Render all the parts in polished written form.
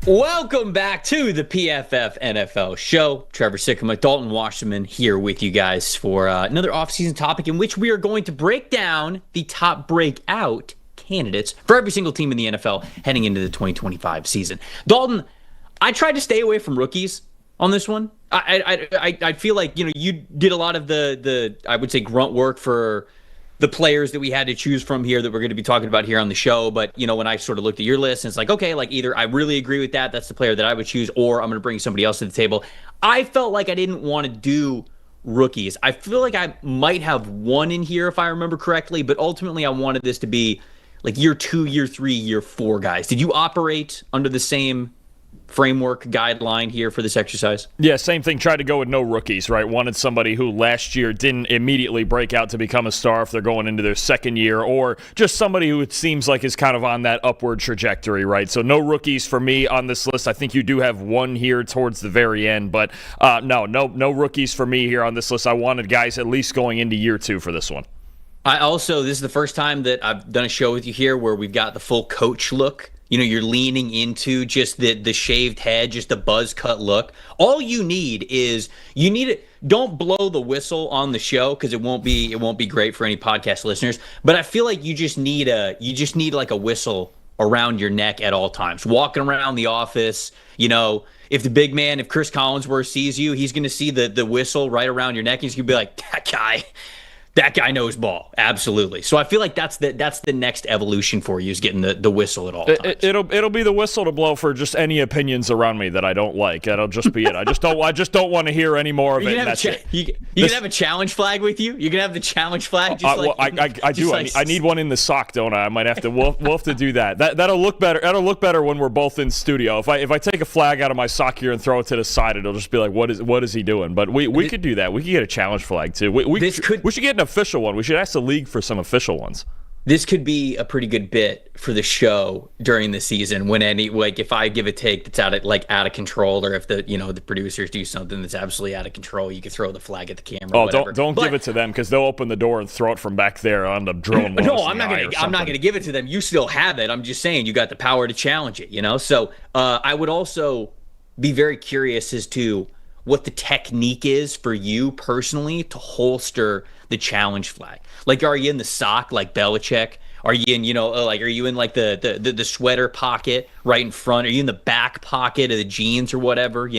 Welcome back to the PFF NFL show. Trevor, Sikkema, Dalton, Wasserman here with you guys for another offseason topic in which we are going to break down the top breakout candidates for every single team in the NFL heading into the 2025 season. Dalton, I tried to stay away from rookies on this one. I feel like, you did a lot of the I would say grunt work for the players that we had to choose from here that we're going to be talking about here on the show. But, when I sort of looked at your list, and it's like, okay, like either I really agree with that's the player that I would choose, or I'm going to bring somebody else to the table. I felt like I didn't want to do rookies. I feel like I might have one in here if I remember correctly, but ultimately I wanted this to be like year 2, year 3, year 4 guys. Did you operate under the same framework guideline here for this exercise? Yeah, same thing. Tried to go with no rookies, right? Wanted somebody who last year didn't immediately break out to become a star if they're going into their second year, or just somebody who it seems like is kind of on that upward trajectory, right? So no rookies for me on this list. I think you do have one here towards the very end, but no rookies for me here on this list. I wanted guys at least going into year 2 for this one. This is the first time that I've done a show with you here where we've got the full coach look. You're leaning into just the shaved head, just the buzz cut look. All you need is don't blow the whistle on the show because it won't be great for any podcast listeners. But I feel like you just need like a whistle around your neck at all times. Walking around the office, if the big man, if Chris Collinsworth sees you, he's going to see the whistle right around your neck. He's going to be like, that guy knows ball. Absolutely. So I feel like that's the next evolution for you, is getting the whistle at all times. It'll be the whistle to blow for just any opinions around me that I don't like. That'll just be it. I just don't want to hear any more of it. You can have a challenge flag with you. You can have the challenge flag. I do. I need one in the sock, don't I? I might have to. We'll have to do that. That'll look better. That'll look better when we're both in studio. If I take a flag out of my sock here and throw it to the side, it'll just be like, what is he doing? But we could do that. We could get a challenge flag too. We should get an official one. We should ask the league for some official ones. This could be a pretty good bit for the show during the season when if I give a take that's out of control, or if the producers do something that's absolutely out of control, you can throw the flag at the camera. Oh, don't give it to them, because they'll open the door and throw it from back there on the drone. No, I'm not going to give it to them. You still have it. I'm just saying you got the power to challenge it. So I would also be very curious as to what the technique is for you personally to holster the challenge flag. Like, are you in the sock like Belichick? Are you in, are you in like the sweater pocket right in front? Are you in the back pocket of the jeans or whatever,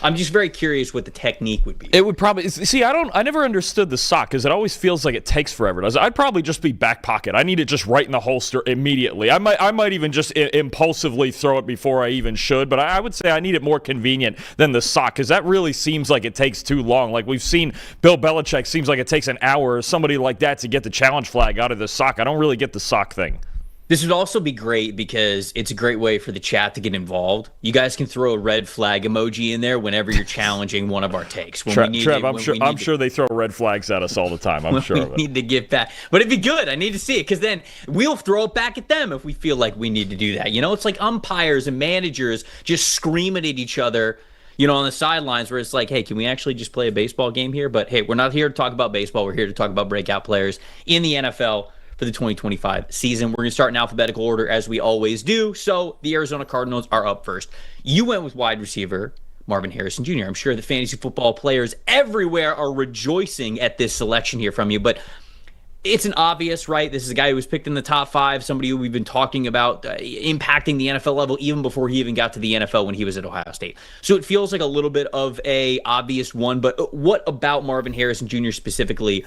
I'm just very curious what the technique would be. It would probably I never understood the sock, because it always feels like it takes forever. I'd probably just be back pocket. I need it just right in the holster immediately. I might even just impulsively throw it before I even should, but I would say I need it more convenient than the sock, because that really seems like it takes too long. Like we've seen Bill Belichick, seems like it takes an hour or somebody like that to get the challenge flag out of the sock. I don't really get the sock thing. This would also be great because it's a great way for the chat to get involved. You guys can throw a red flag emoji in there whenever you're challenging one of our takes. I'm sure they throw red flags at us all the time. I'm sure of it. We need to get back. But it'd be good. I need to see it, because then we'll throw it back at them if we feel like we need to do that. It's like umpires and managers just screaming at each other, on the sidelines, where it's like, hey, can we actually just play a baseball game here? But hey, we're not here to talk about baseball. We're here to talk about breakout players in the NFL for the 2025 season. We're going to start in alphabetical order as we always do. So the Arizona Cardinals are up first. You went with wide receiver Marvin Harrison Jr. I'm sure the fantasy football players everywhere are rejoicing at this selection here from you, but it's an obvious, right? This is a guy who was picked in the top 5, somebody who we've been talking about impacting the NFL level even before he even got to the NFL when he was at Ohio State. So it feels like a little bit of a obvious one, but what about Marvin Harrison Jr. specifically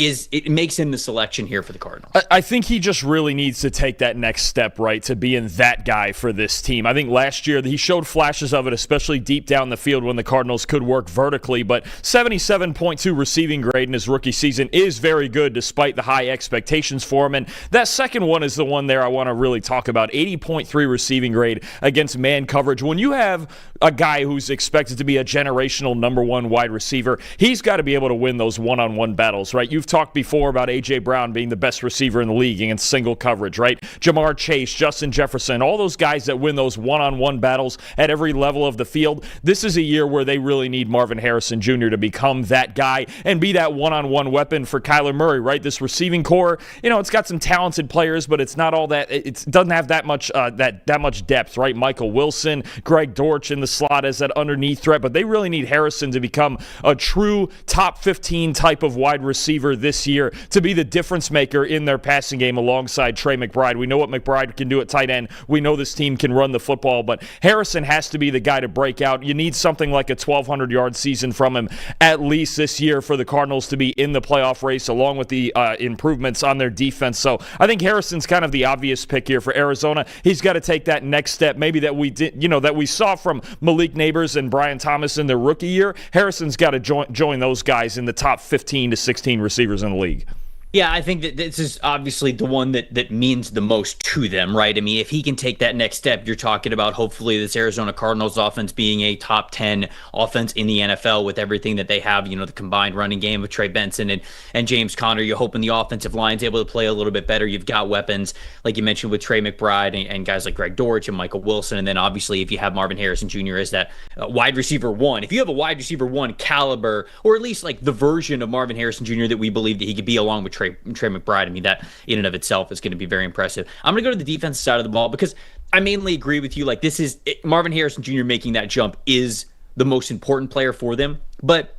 it makes him the selection here for the Cardinals? I think he just really needs to take that next step, right, to being that guy for this team. I think last year he showed flashes of it, especially deep down the field when the Cardinals could work vertically, but 77.2 receiving grade in his rookie season is very good despite the high expectations for him. And that second one is the one there I want to really talk about, 80.3 receiving grade against man coverage. When you have a guy who's expected to be a generational number 1 wide receiver, he's got to be able to win those one-on-one battles, right? You've talked before about A.J. Brown being the best receiver in the league against single coverage, right? Jamar Chase, Justin Jefferson, all those guys that win those one-on-one battles at every level of the field. This is a year where they really need Marvin Harrison Jr. to become that guy and be that one-on-one weapon for Kyler Murray, right? This receiving core, it's got some talented players, but it's not all that. It doesn't have that much that much depth, right? Michael Wilson, Greg Dortch in the slot as that underneath threat, but they really need Harrison to become a true top 15 type of wide receiver this year to be the difference maker in their passing game alongside Trey McBride. We know what McBride can do at tight end. We know this team can run the football, but Harrison has to be the guy to break out. You need something like a 1,200-yard season from him at least this year for the Cardinals to be in the playoff race, along with the improvements on their defense. So I think Harrison's kind of the obvious pick here for Arizona. He's got to take that next step, maybe that we did, that we saw from Malik Neighbors and Brian Thomas in their rookie year. Harrison's got to join those guys in the top 15 to 16 receivers in the league. Yeah, I think that this is obviously the one that means the most to them, right? I mean, if he can take that next step, you're talking about hopefully this Arizona Cardinals offense being a top 10 offense in the NFL with everything that they have, the combined running game of Trey Benson and James Conner. You're hoping the offensive line's able to play a little bit better. You've got weapons, like you mentioned, with Trey McBride and guys like Greg Dortch and Michael Wilson. And then obviously if you have Marvin Harrison Jr. as that wide receiver one, if you have a wide receiver one caliber, or at least like the version of Marvin Harrison Jr. that we believe that he could be along with Trey McBride, I mean, that in and of itself is going to be very impressive. I'm going to go to the defensive side of the ball because I mainly agree with you. Like, this is Marvin Harrison Jr. making that jump is the most important player for them. But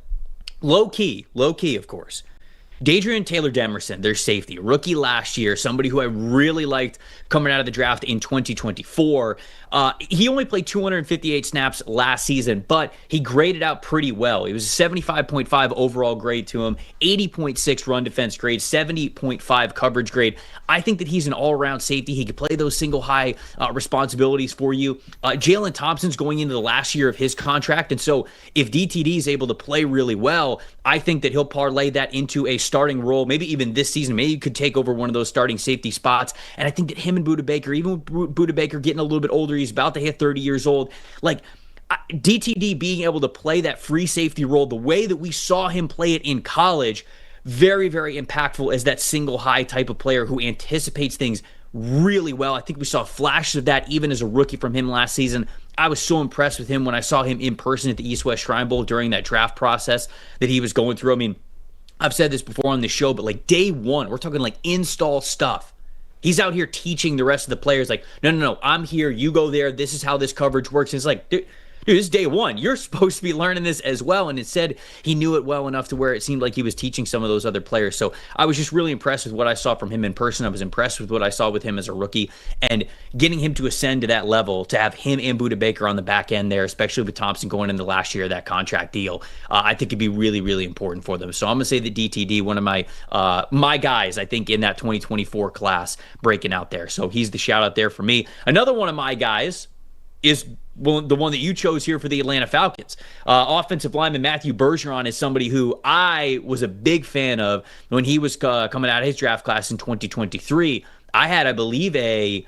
low key, of course, Dadrian Taylor-Demerson, their safety, rookie last year, somebody who I really liked coming out of the draft in 2024. He only played 258 snaps last season, but he graded out pretty well. It was a 75.5 overall grade to him, 80.6 run defense grade, 70.5 coverage grade. I think that he's an all-around safety. He could play those single high responsibilities for you. Jalen Thompson's going into the last year of his contract, and so if DTD is able to play really well, I think that he'll parlay that into a starting role, maybe even this season. Maybe he could take over one of those starting safety spots. And I think that him and Budda Baker, even with Budda Baker getting a little bit older, he's about to hit 30 years old. Like, DTD being able to play that free safety role the way that we saw him play it in college, very, very impactful as that single high type of player who anticipates things really well. I think we saw flashes of that even as a rookie from him last season. I was so impressed with him when I saw him in person at the East-West Shrine Bowl during that draft process that he was going through. I mean, I've said this before on the show, but like day one, we're talking like install stuff. He's out here teaching the rest of the players like, no, I'm here. You go there. This is how this coverage works. And it's like, dude, this is day one. You're supposed to be learning this as well. And instead, he knew it well enough to where it seemed like he was teaching some of those other players. So I was just really impressed with what I saw from him in person. I was impressed with what I saw with him as a rookie. And getting him to ascend to that level, to have him and Budda Baker on the back end there, especially with Thompson going into the last year of that contract deal, I think it'd be really, really important for them. So I'm going to say that DTD, one of my guys, I think, in that 2024 class breaking out there. So he's the shout out there for me. Another one of my guys is the one that you chose here for the Atlanta Falcons. Offensive lineman Matthew Bergeron is somebody who I was a big fan of when he was coming out of his draft class in 2023. I had, I believe, a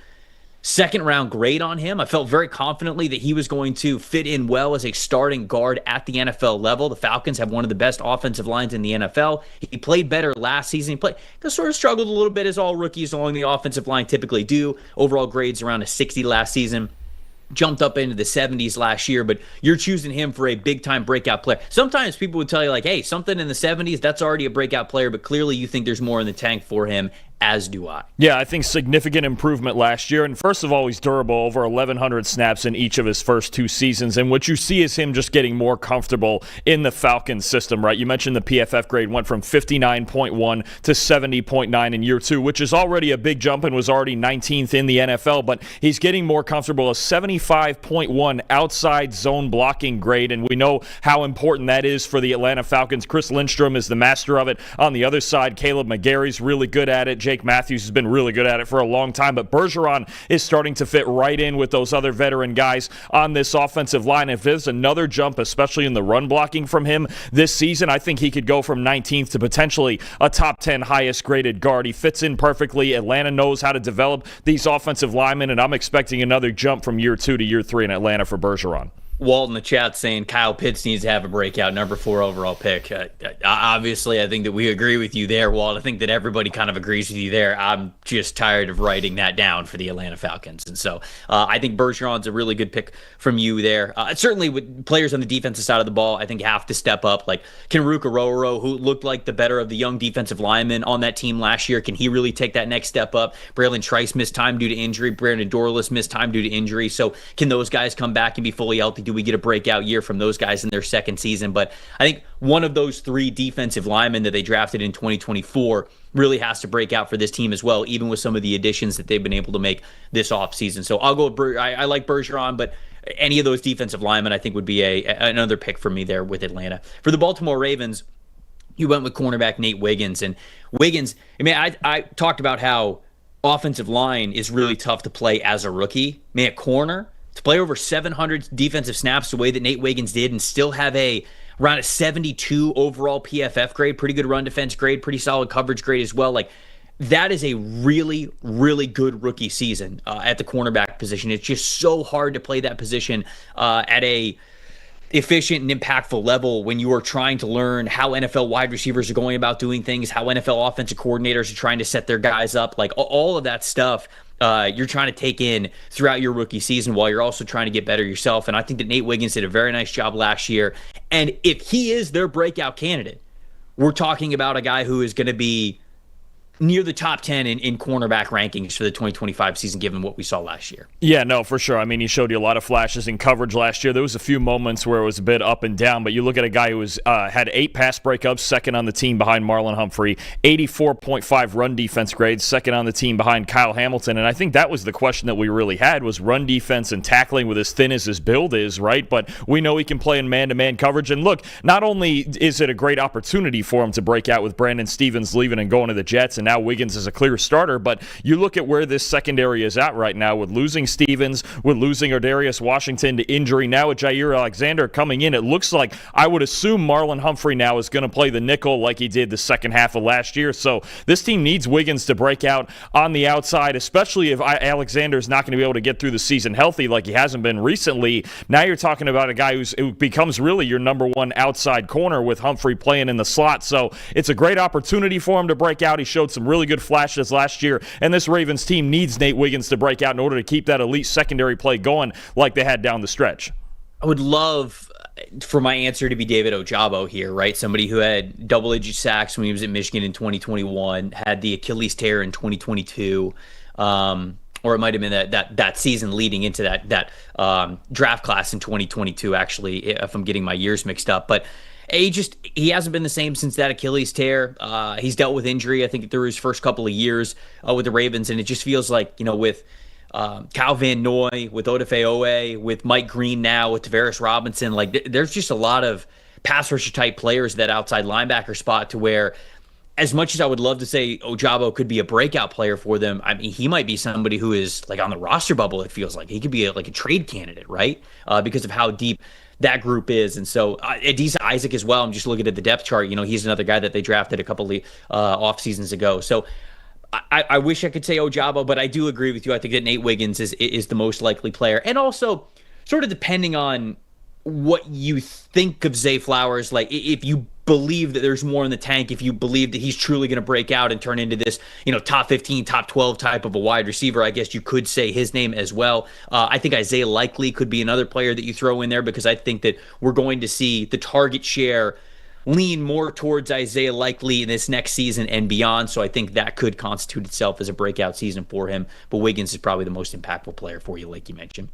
second-round grade on him. I felt very confidently that he was going to fit in well as a starting guard at the NFL level. The Falcons have one of the best offensive lines in the NFL. He played better last season. He sort of struggled a little bit as all rookies along the offensive line typically do. Overall grades around a 60 last season. Jumped up into the 70s last year, but you're choosing him for a big-time breakout player. Sometimes people would tell you, like, hey, something in the 70s, that's already a breakout player, but clearly you think there's more in the tank for him, as do I. Yeah, I think significant improvement last year. And first of all, he's durable, over 1,100 snaps in each of his first two seasons. And what you see is him just getting more comfortable in the Falcons system, right? You mentioned the PFF grade went from 59.1 to 70.9 in year two, which is already a big jump and was already 19th in the NFL. But he's getting more comfortable, a 75.1 outside zone blocking grade. And we know how important that is for the Atlanta Falcons. Chris Lindstrom is the master of it. On the other side, Caleb McGarry's really good at it. Jake Matthews has been really good at it for a long time, but Bergeron is starting to fit right in with those other veteran guys on this offensive line. If there's another jump, especially in the run blocking from him this season, I think he could go from 19th to potentially a top 10 highest graded guard. He fits in perfectly. Atlanta knows how to develop these offensive linemen, and I'm expecting another jump from year two to year three in Atlanta for Bergeron. Walt in the chat saying Kyle Pitts needs to have a breakout, number 4 overall pick. Obviously, I think that we agree with you there, Walt. I think that everybody kind of agrees with you there. I'm just tired of writing that down for the Atlanta Falcons. And so I think Bergeron's a really good pick from you there. Certainly with players on the defensive side of the ball, I think have to step up. Like Kenruka Rororo, who looked like the better of the young defensive linemen on that team last year. Can he really take that next step up? Braylon Trice missed time due to injury. Brandon Dorlus missed time due to injury. So can those guys come back and be fully healthy? Do we get a breakout year from those guys in their second season? But I think one of those 3 defensive linemen that they drafted in 2024 really has to break out for this team as well, even with some of the additions that they've been able to make this offseason. So I'll go, I like Bergeron, but any of those defensive linemen I think would be another pick for me there with Atlanta. For the Baltimore Ravens, you went with cornerback Nate Wiggins. And Wiggins, I mean, I talked about how offensive line is really tough to play as a rookie. Man, at corner, to play over 700 defensive snaps the way that Nate Wiggins did and still have around a 72 overall PFF grade, pretty good run defense grade, pretty solid coverage grade as well. Like, that is a really, really good rookie season at the cornerback position. It's just so hard to play that position at a efficient and impactful level when you are trying to learn how NFL wide receivers are going about doing things, how NFL offensive coordinators are trying to set their guys up, like all of that stuff. You're trying to take in throughout your rookie season while you're also trying to get better yourself. And I think that Nate Wiggins did a very nice job last year. And if he is their breakout candidate, we're talking about a guy who is going to be near the top 10 in cornerback rankings for the 2025 season, given what we saw last year. Yeah, no, for sure. I mean, he showed you a lot of flashes in coverage last year. There was a few moments where it was a bit up and down, but you look at a guy who had 8 pass breakups, second on the team behind Marlon Humphrey, 84.5 run defense grades, second on the team behind Kyle Hamilton. And I think that was the question that we really had, was run defense and tackling with as thin as his build is, right? But we know he can play in man-to-man coverage. And look, not only is it a great opportunity for him to break out with Brandon Stevens leaving and going to the Jets, and now Wiggins is a clear starter, but you look at where this secondary is at right now with losing Stevens, with losing Ardarius Washington to injury, now with Jair Alexander coming in. It looks like, I would assume Marlon Humphrey now is going to play the nickel like he did the second half of last year. So this team needs Wiggins to break out on the outside, especially if Alexander is not going to be able to get through the season healthy like he hasn't been recently. Now you're talking about a guy who becomes really your number 1 outside corner with Humphrey playing in the slot. So it's a great opportunity for him to break out. He showed some really good flashes last year, and this Ravens team needs Nate Wiggins to break out in order to keep that elite secondary play going like they had down the stretch. I would love for my answer to be David Ojabo here, right? Somebody who had double-digit sacks when he was at Michigan in 2021, had the Achilles tear in 2022, or it might have been that season leading into that draft class in 2022, actually, if I'm getting my years mixed up. But he hasn't been the same since that Achilles tear. He's dealt with injury, I think, through his first couple of years with the Ravens, and it just feels like, with Kyle Van Noy, with Odafe Owe, with Mike Green now, with Tavares Robinson, like there's just a lot of pass rusher type players, that outside linebacker spot, to where, as much as I would love to say Ojabo could be a breakout player for them, I mean, he might be somebody who is like on the roster bubble. It feels like he could be like a trade candidate, right? Because of how deep that group is. And so Adisa Isaac as well, I'm just looking at the depth chart, he's another guy that they drafted a couple of off seasons ago. So I wish I could say Ojabo, but I do agree with you. I think that Nate Wiggins is the most likely player. And also, sort of depending on what you think of Zay Flowers, like if you believe that there's more in the tank, if you believe that he's truly going to break out and turn into this, top 15, top 12 type of a wide receiver, I guess you could say his name as well. I think Isaiah Likely could be another player that you throw in there, because I think that we're going to see the target share lean more towards Isaiah Likely in this next season and beyond. So I think that could constitute itself as a breakout season for him. But Wiggins is probably the most impactful player for you, like you mentioned.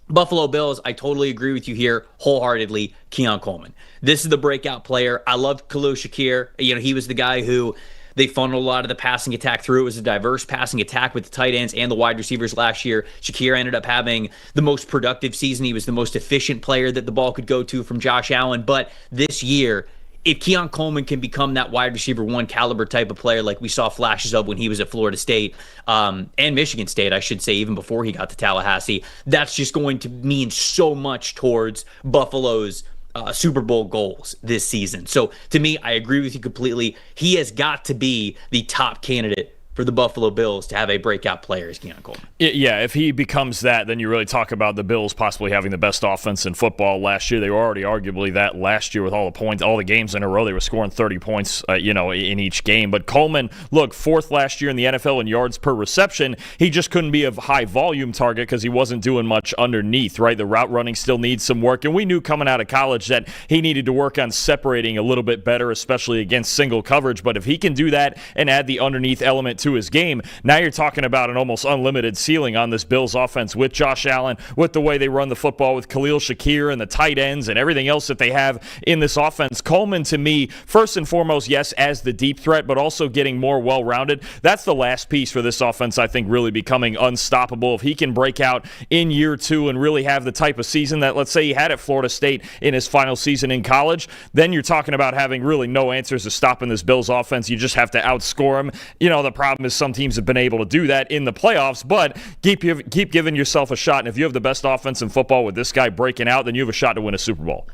Buffalo Bills, I totally agree with you here wholeheartedly. Keon Coleman. This is the breakout player. I loved Khalil Shakir. He was the guy who they funneled a lot of the passing attack through. It was a diverse passing attack with the tight ends and the wide receivers last year. Shakir ended up having the most productive season. He was the most efficient player that the ball could go to from Josh Allen. But this year, if Keon Coleman can become that wide receiver 1 caliber type of player like we saw flashes of when he was at Florida State and Michigan State, I should say, even before he got to Tallahassee, that's just going to mean so much towards Buffalo's Super Bowl goals this season. So to me, I agree with you completely. He has got to be the top candidate for the Buffalo Bills to have a breakout player as Keon Coleman. Yeah, if he becomes that, then you really talk about the Bills possibly having the best offense in football last year. They were already arguably that last year with all the points, all the games in a row. They were scoring 30 points, in each game. But Coleman, look, 4th last year in the NFL in yards per reception. He just couldn't be a high volume target because he wasn't doing much underneath, right? The route running still needs some work. And we knew coming out of college that he needed to work on separating a little bit better, especially against single coverage. But if he can do that and add the underneath element to his game, now you're talking about an almost unlimited ceiling on this Bills offense with Josh Allen, with the way they run the football with Khalil Shakir and the tight ends and everything else that they have in this offense. Coleman, to me, first and foremost, yes, as the deep threat, but also getting more well-rounded. That's the last piece for this offense, I think, really becoming unstoppable. If he can break out in year 2 and really have the type of season that, let's say, he had at Florida State in his final season in college, then you're talking about having really no answers to stopping this Bills offense. You just have to outscore them. The problem is some teams have been able to do that in the playoffs, but keep giving yourself a shot. And if you have the best offense in football with this guy breaking out, then you have a shot to win a Super Bowl.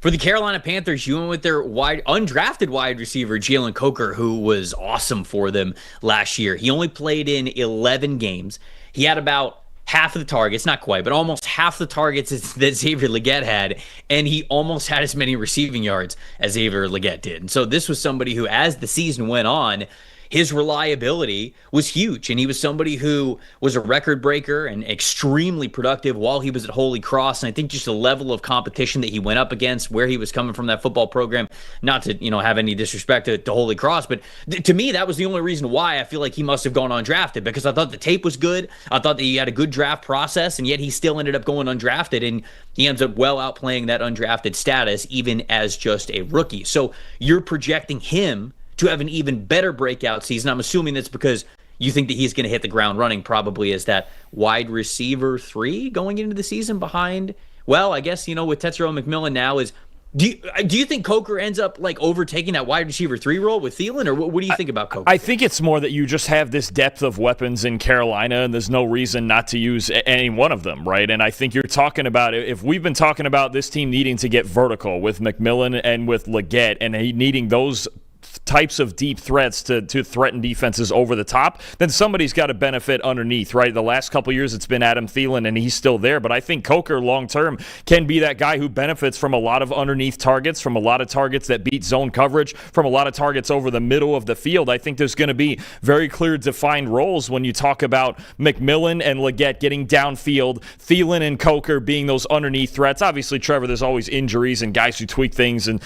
For the Carolina Panthers, you went with their undrafted wide receiver, Jalen Coker, who was awesome for them last year. He only played in 11 games. He had about half of the targets, not quite, but almost half the targets that Xavier Legette had, and he almost had as many receiving yards as Xavier Legette did. And so this was somebody who, as the season went on, his reliability was huge, and he was somebody who was a record breaker and extremely productive while he was at Holy Cross. And I think just the level of competition that he went up against, where he was coming from that football program, not to have any disrespect to Holy Cross, but to me that was the only reason why I feel like he must have gone undrafted, because I thought the tape was good. I thought that he had a good draft process, and yet he still ended up going undrafted, and he ends up well outplaying that undrafted status even as just a rookie. So you're projecting him to have an even better breakout season. I'm assuming that's because you think that he's going to hit the ground running, probably as that wide receiver 3 going into the season behind, well, I guess, with Tetsuo McMillan now is, do you think Coker ends up overtaking that wide receiver 3 role with Thielen, or what do you think about Coker? I think it's more that you just have this depth of weapons in Carolina, and there's no reason not to use any one of them, right? And I think you're talking about, if we've been talking about this team needing to get vertical with McMillan and with Legette, and needing those types of deep threats to threaten defenses over the top, then somebody's got to benefit underneath, right? The last couple of years it's been Adam Thielen, and he's still there, but I think Coker long-term can be that guy who benefits from a lot of underneath targets, from a lot of targets that beat zone coverage, from a lot of targets over the middle of the field. I think there's going to be very clear defined roles when you talk about McMillan and Legette getting downfield, Thielen and Coker being those underneath threats. Obviously, Trevor, there's always injuries and guys who tweak things, and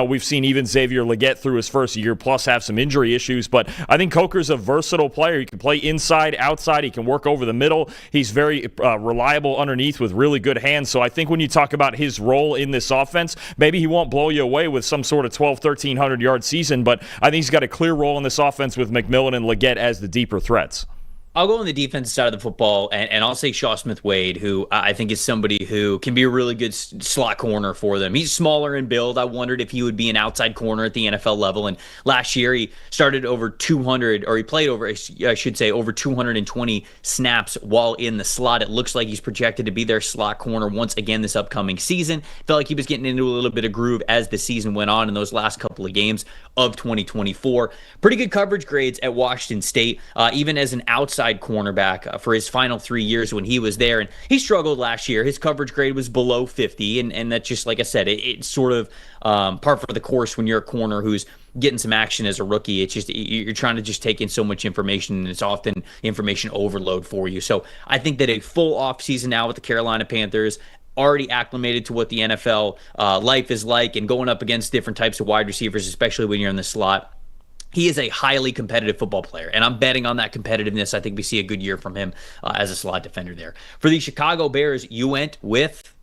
we've seen even Xavier Legette through his first year plus have some injury issues, but I think Coker's a versatile player. He can play inside, outside. He can work over the middle. He's very reliable underneath with really good hands. So I think when you talk about his role in this offense, maybe he won't blow you away with some sort of 1,300-yard season, but I think he's got a clear role in this offense with McMillan and Legette as the deeper threats. I'll go on the defensive side of the football, and I'll say Shaw Smith-Wade, who I think is somebody who can be a really good slot corner for them. He's smaller in build. I wondered if he would be an outside corner at the NFL level, and last year he started over 200, or he played over, I should say, over 220 snaps while in the slot. It looks like he's projected to be their slot corner once again this upcoming season. Felt like he was getting into a little bit of groove as the season went on in those last couple of games of 2024. Pretty good coverage grades at Washington State, even as an outside cornerback for his final 3 years when he was there. And he struggled last year. His coverage grade was below 50. And that's just, like I said, it's sort of par for the course when you're a corner who's getting some action as a rookie. It's just, you're trying to just take in so much information, and it's often information overload for you. So I think that a full offseason now with the Carolina Panthers, already acclimated to what the NFL life is like, and going up against different types of wide receivers, especially when you're in the slot, he is a highly competitive football player, and I'm betting on that competitiveness. I think we see a good year from him as a slot defender there. For the Chicago Bears, you went with,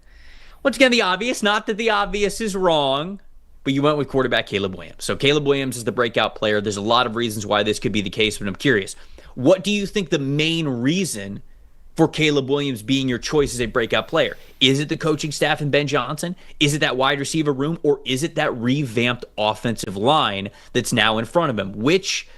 once again, the obvious. Not that the obvious is wrong, but you went with quarterback Caleb Williams. So Caleb Williams is the breakout player. There's a lot of reasons why this could be the case, but I'm curious. What do you think the main reason for Caleb Williams being your choice as a breakout player? Is it the coaching staff and Ben Johnson? Is it that wide receiver room? Or is it that revamped offensive line that's now in front of him? Which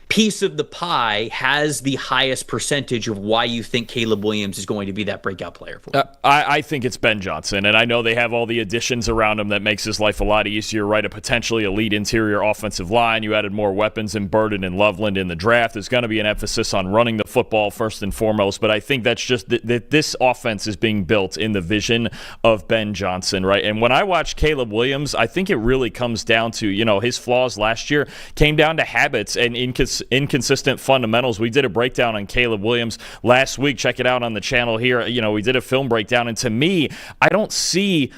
piece of the pie has the highest percentage of why you think Caleb Williams is going to be that breakout player for you? I think it's Ben Johnson, and I know they have all the additions around him that makes his life a lot easier, right? A potentially elite interior offensive line. You added more weapons in Burden and Loveland in the draft. There's going to be an emphasis on running the football first and foremost, but I think that's just that this offense is being built in the vision of Ben Johnson, right? And when I watch Caleb Williams, I think it really comes down to, his flaws last year came down to habits and inconsistent fundamentals. We did a breakdown on Caleb Williams last week. Check it out on the channel here. We did a film breakdown, and to me, I don't see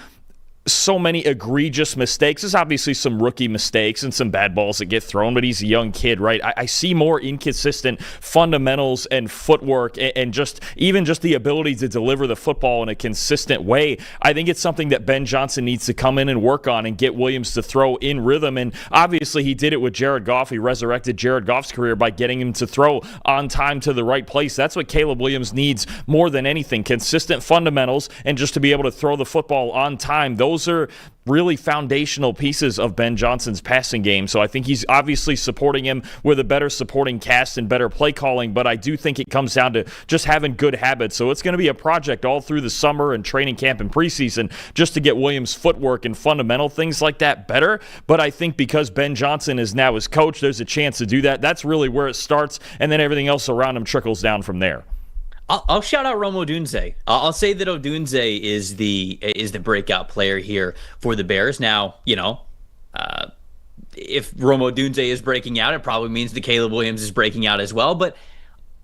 so many egregious mistakes. There's obviously some rookie mistakes and some bad balls that get thrown, but he's a young kid, right? I see more inconsistent fundamentals and footwork and just the ability to deliver the football in a consistent way. I think it's something that Ben Johnson needs to come in and work on and get Williams to throw in rhythm. And obviously he did it with Jared Goff. He resurrected Jared Goff's career by getting him to throw on time to the right place. That's what Caleb Williams needs more than anything. Consistent fundamentals and just to be able to throw the football on time. Those are really foundational pieces of Ben Johnson's passing game. So I think he's obviously supporting him with a better supporting cast and better play calling, but I do think it comes down to just having good habits. So it's going to be a project all through the summer and training camp and preseason just to get Williams' footwork and fundamental things like that better. But I think because Ben Johnson is now his coach, there's a chance to do that. That's really where it starts, and then everything else around him trickles down from there. I'll shout out Rome Odunze. I'll say that Odunze is the breakout player here for the Bears. Now, if Rome Odunze is breaking out, it probably means that Caleb Williams is breaking out as well. But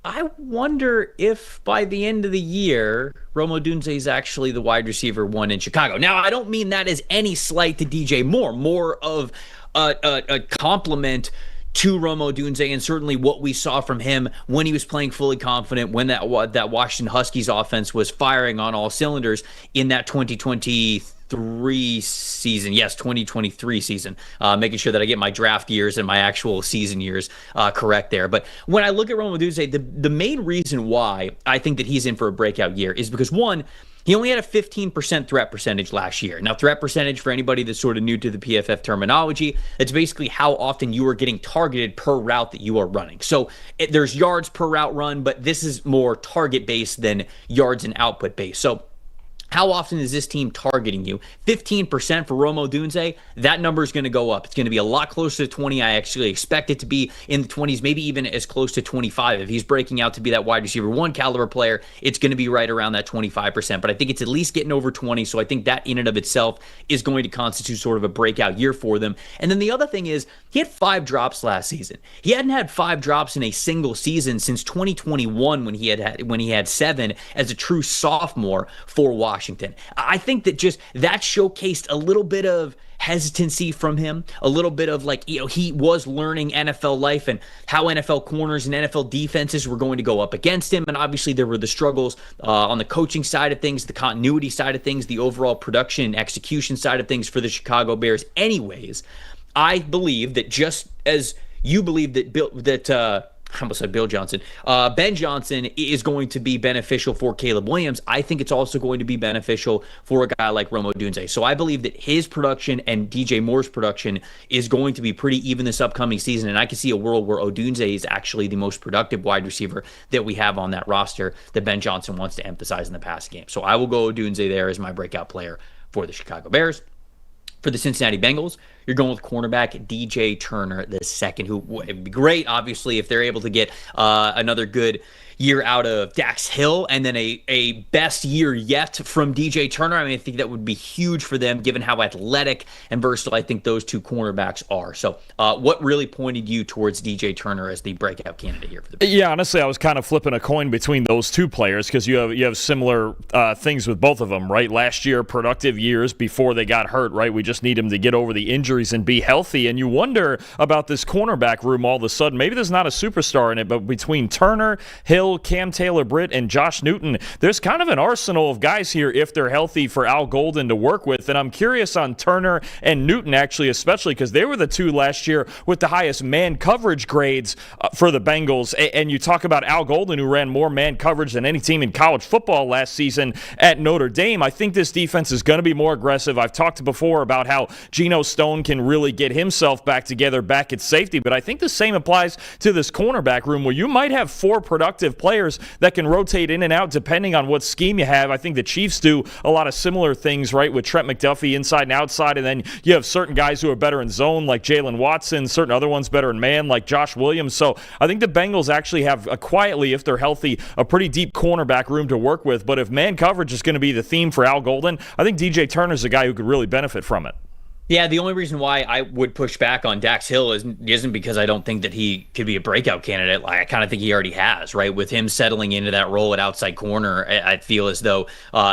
I wonder if by the end of the year, Rome Odunze is actually the wide receiver one in Chicago. Now, I don't mean that as any slight to DJ Moore. More of a compliment to Rome Odunze, and certainly what we saw from him when he was playing fully confident, when that Washington Huskies offense was firing on all cylinders in that 2023 season. Yes, 2023 season. Making sure that I get my draft years and my actual season years correct there. But when I look at Rome Odunze, the main reason why I think that he's in for a breakout year is because, one, he only had a 15% threat percentage last year. Now, threat percentage, for anybody that's sort of new to the PFF terminology, it's basically how often you are getting targeted per route that you are running. So there's yards per route run, but this is more target-based than yards and output-based. So how often is this team targeting you? 15% for Rome Odunze. That number is going to go up. It's going to be a lot closer to 20. I actually expect it to be in the 20s, maybe even as close to 25. If he's breaking out to be that wide receiver one caliber player, it's going to be right around that 25%. But I think it's at least getting over 20. So I think that in and of itself is going to constitute sort of a breakout year for them. And then the other thing is he had 5 drops last season. He hadn't had 5 drops in a single season since 2021 when he had 7 as a true sophomore for Washington. I think that just that showcased a little bit of hesitancy from him, a little bit of he was learning NFL life and how NFL corners and NFL defenses were going to go up against him. And obviously there were the struggles on the coaching side of things, the continuity side of things, the overall production and execution side of things for the Chicago Bears. Anyways, I believe that just as you believe that I almost said Bill Johnson. Ben Johnson is going to be beneficial for Caleb Williams. I think it's also going to be beneficial for a guy like Rome Odunze. So I believe that his production and DJ Moore's production is going to be pretty even this upcoming season. And I can see a world where Odunze is actually the most productive wide receiver that we have on that roster that Ben Johnson wants to emphasize in the passing game. So I will go Odunze there as my breakout player for the Chicago Bears. For the Cincinnati Bengals, you're going with cornerback DJ Turner II, who would be great, obviously, if they're able to get another good year out of Dax Hill and then a best year yet from DJ Turner. I mean, I think that would be huge for them given how athletic and versatile I think those two cornerbacks are. So what really pointed you towards DJ Turner as the breakout candidate here for the Bears? Yeah, honestly, I was kind of flipping a coin between those two players because you have similar things with both of them, right? Last year, productive years before they got hurt, right? We just need them to get over the injuries and be healthy. And you wonder about this cornerback room all of a sudden. Maybe there's not a superstar in it, but between Turner, Hill, Hill, Cam Taylor-Britt, and Josh Newton. There's kind of an arsenal of guys here if they're healthy for Al Golden to work with, and I'm curious on Turner and Newton actually, especially because they were the two last year with the highest man coverage grades for the Bengals. And you talk about Al Golden, who ran more man coverage than any team in college football last season at Notre Dame. I think this defense is going to be more aggressive. I've talked before about how Geno Stone can really get himself back together back at safety, but I think the same applies to this cornerback room where you might have four productive players that can rotate in and out depending on what scheme you have. I think the Chiefs do a lot of similar things, right, with Trent McDuffie inside and outside, and then you have certain guys who are better in zone like Jalen Watson, certain other ones better in man like Josh Williams. So I think the Bengals actually have, quietly, if they're healthy, a pretty deep cornerback room to work with. But if man coverage is going to be the theme for Al Golden, I think DJ Turner's a guy who could really benefit from it. Yeah, the only reason why I would push back on Dax Hill isn't because I don't think that he could be a breakout candidate. Like, I kind of think he already has, right? With him settling into that role at outside corner, I feel as though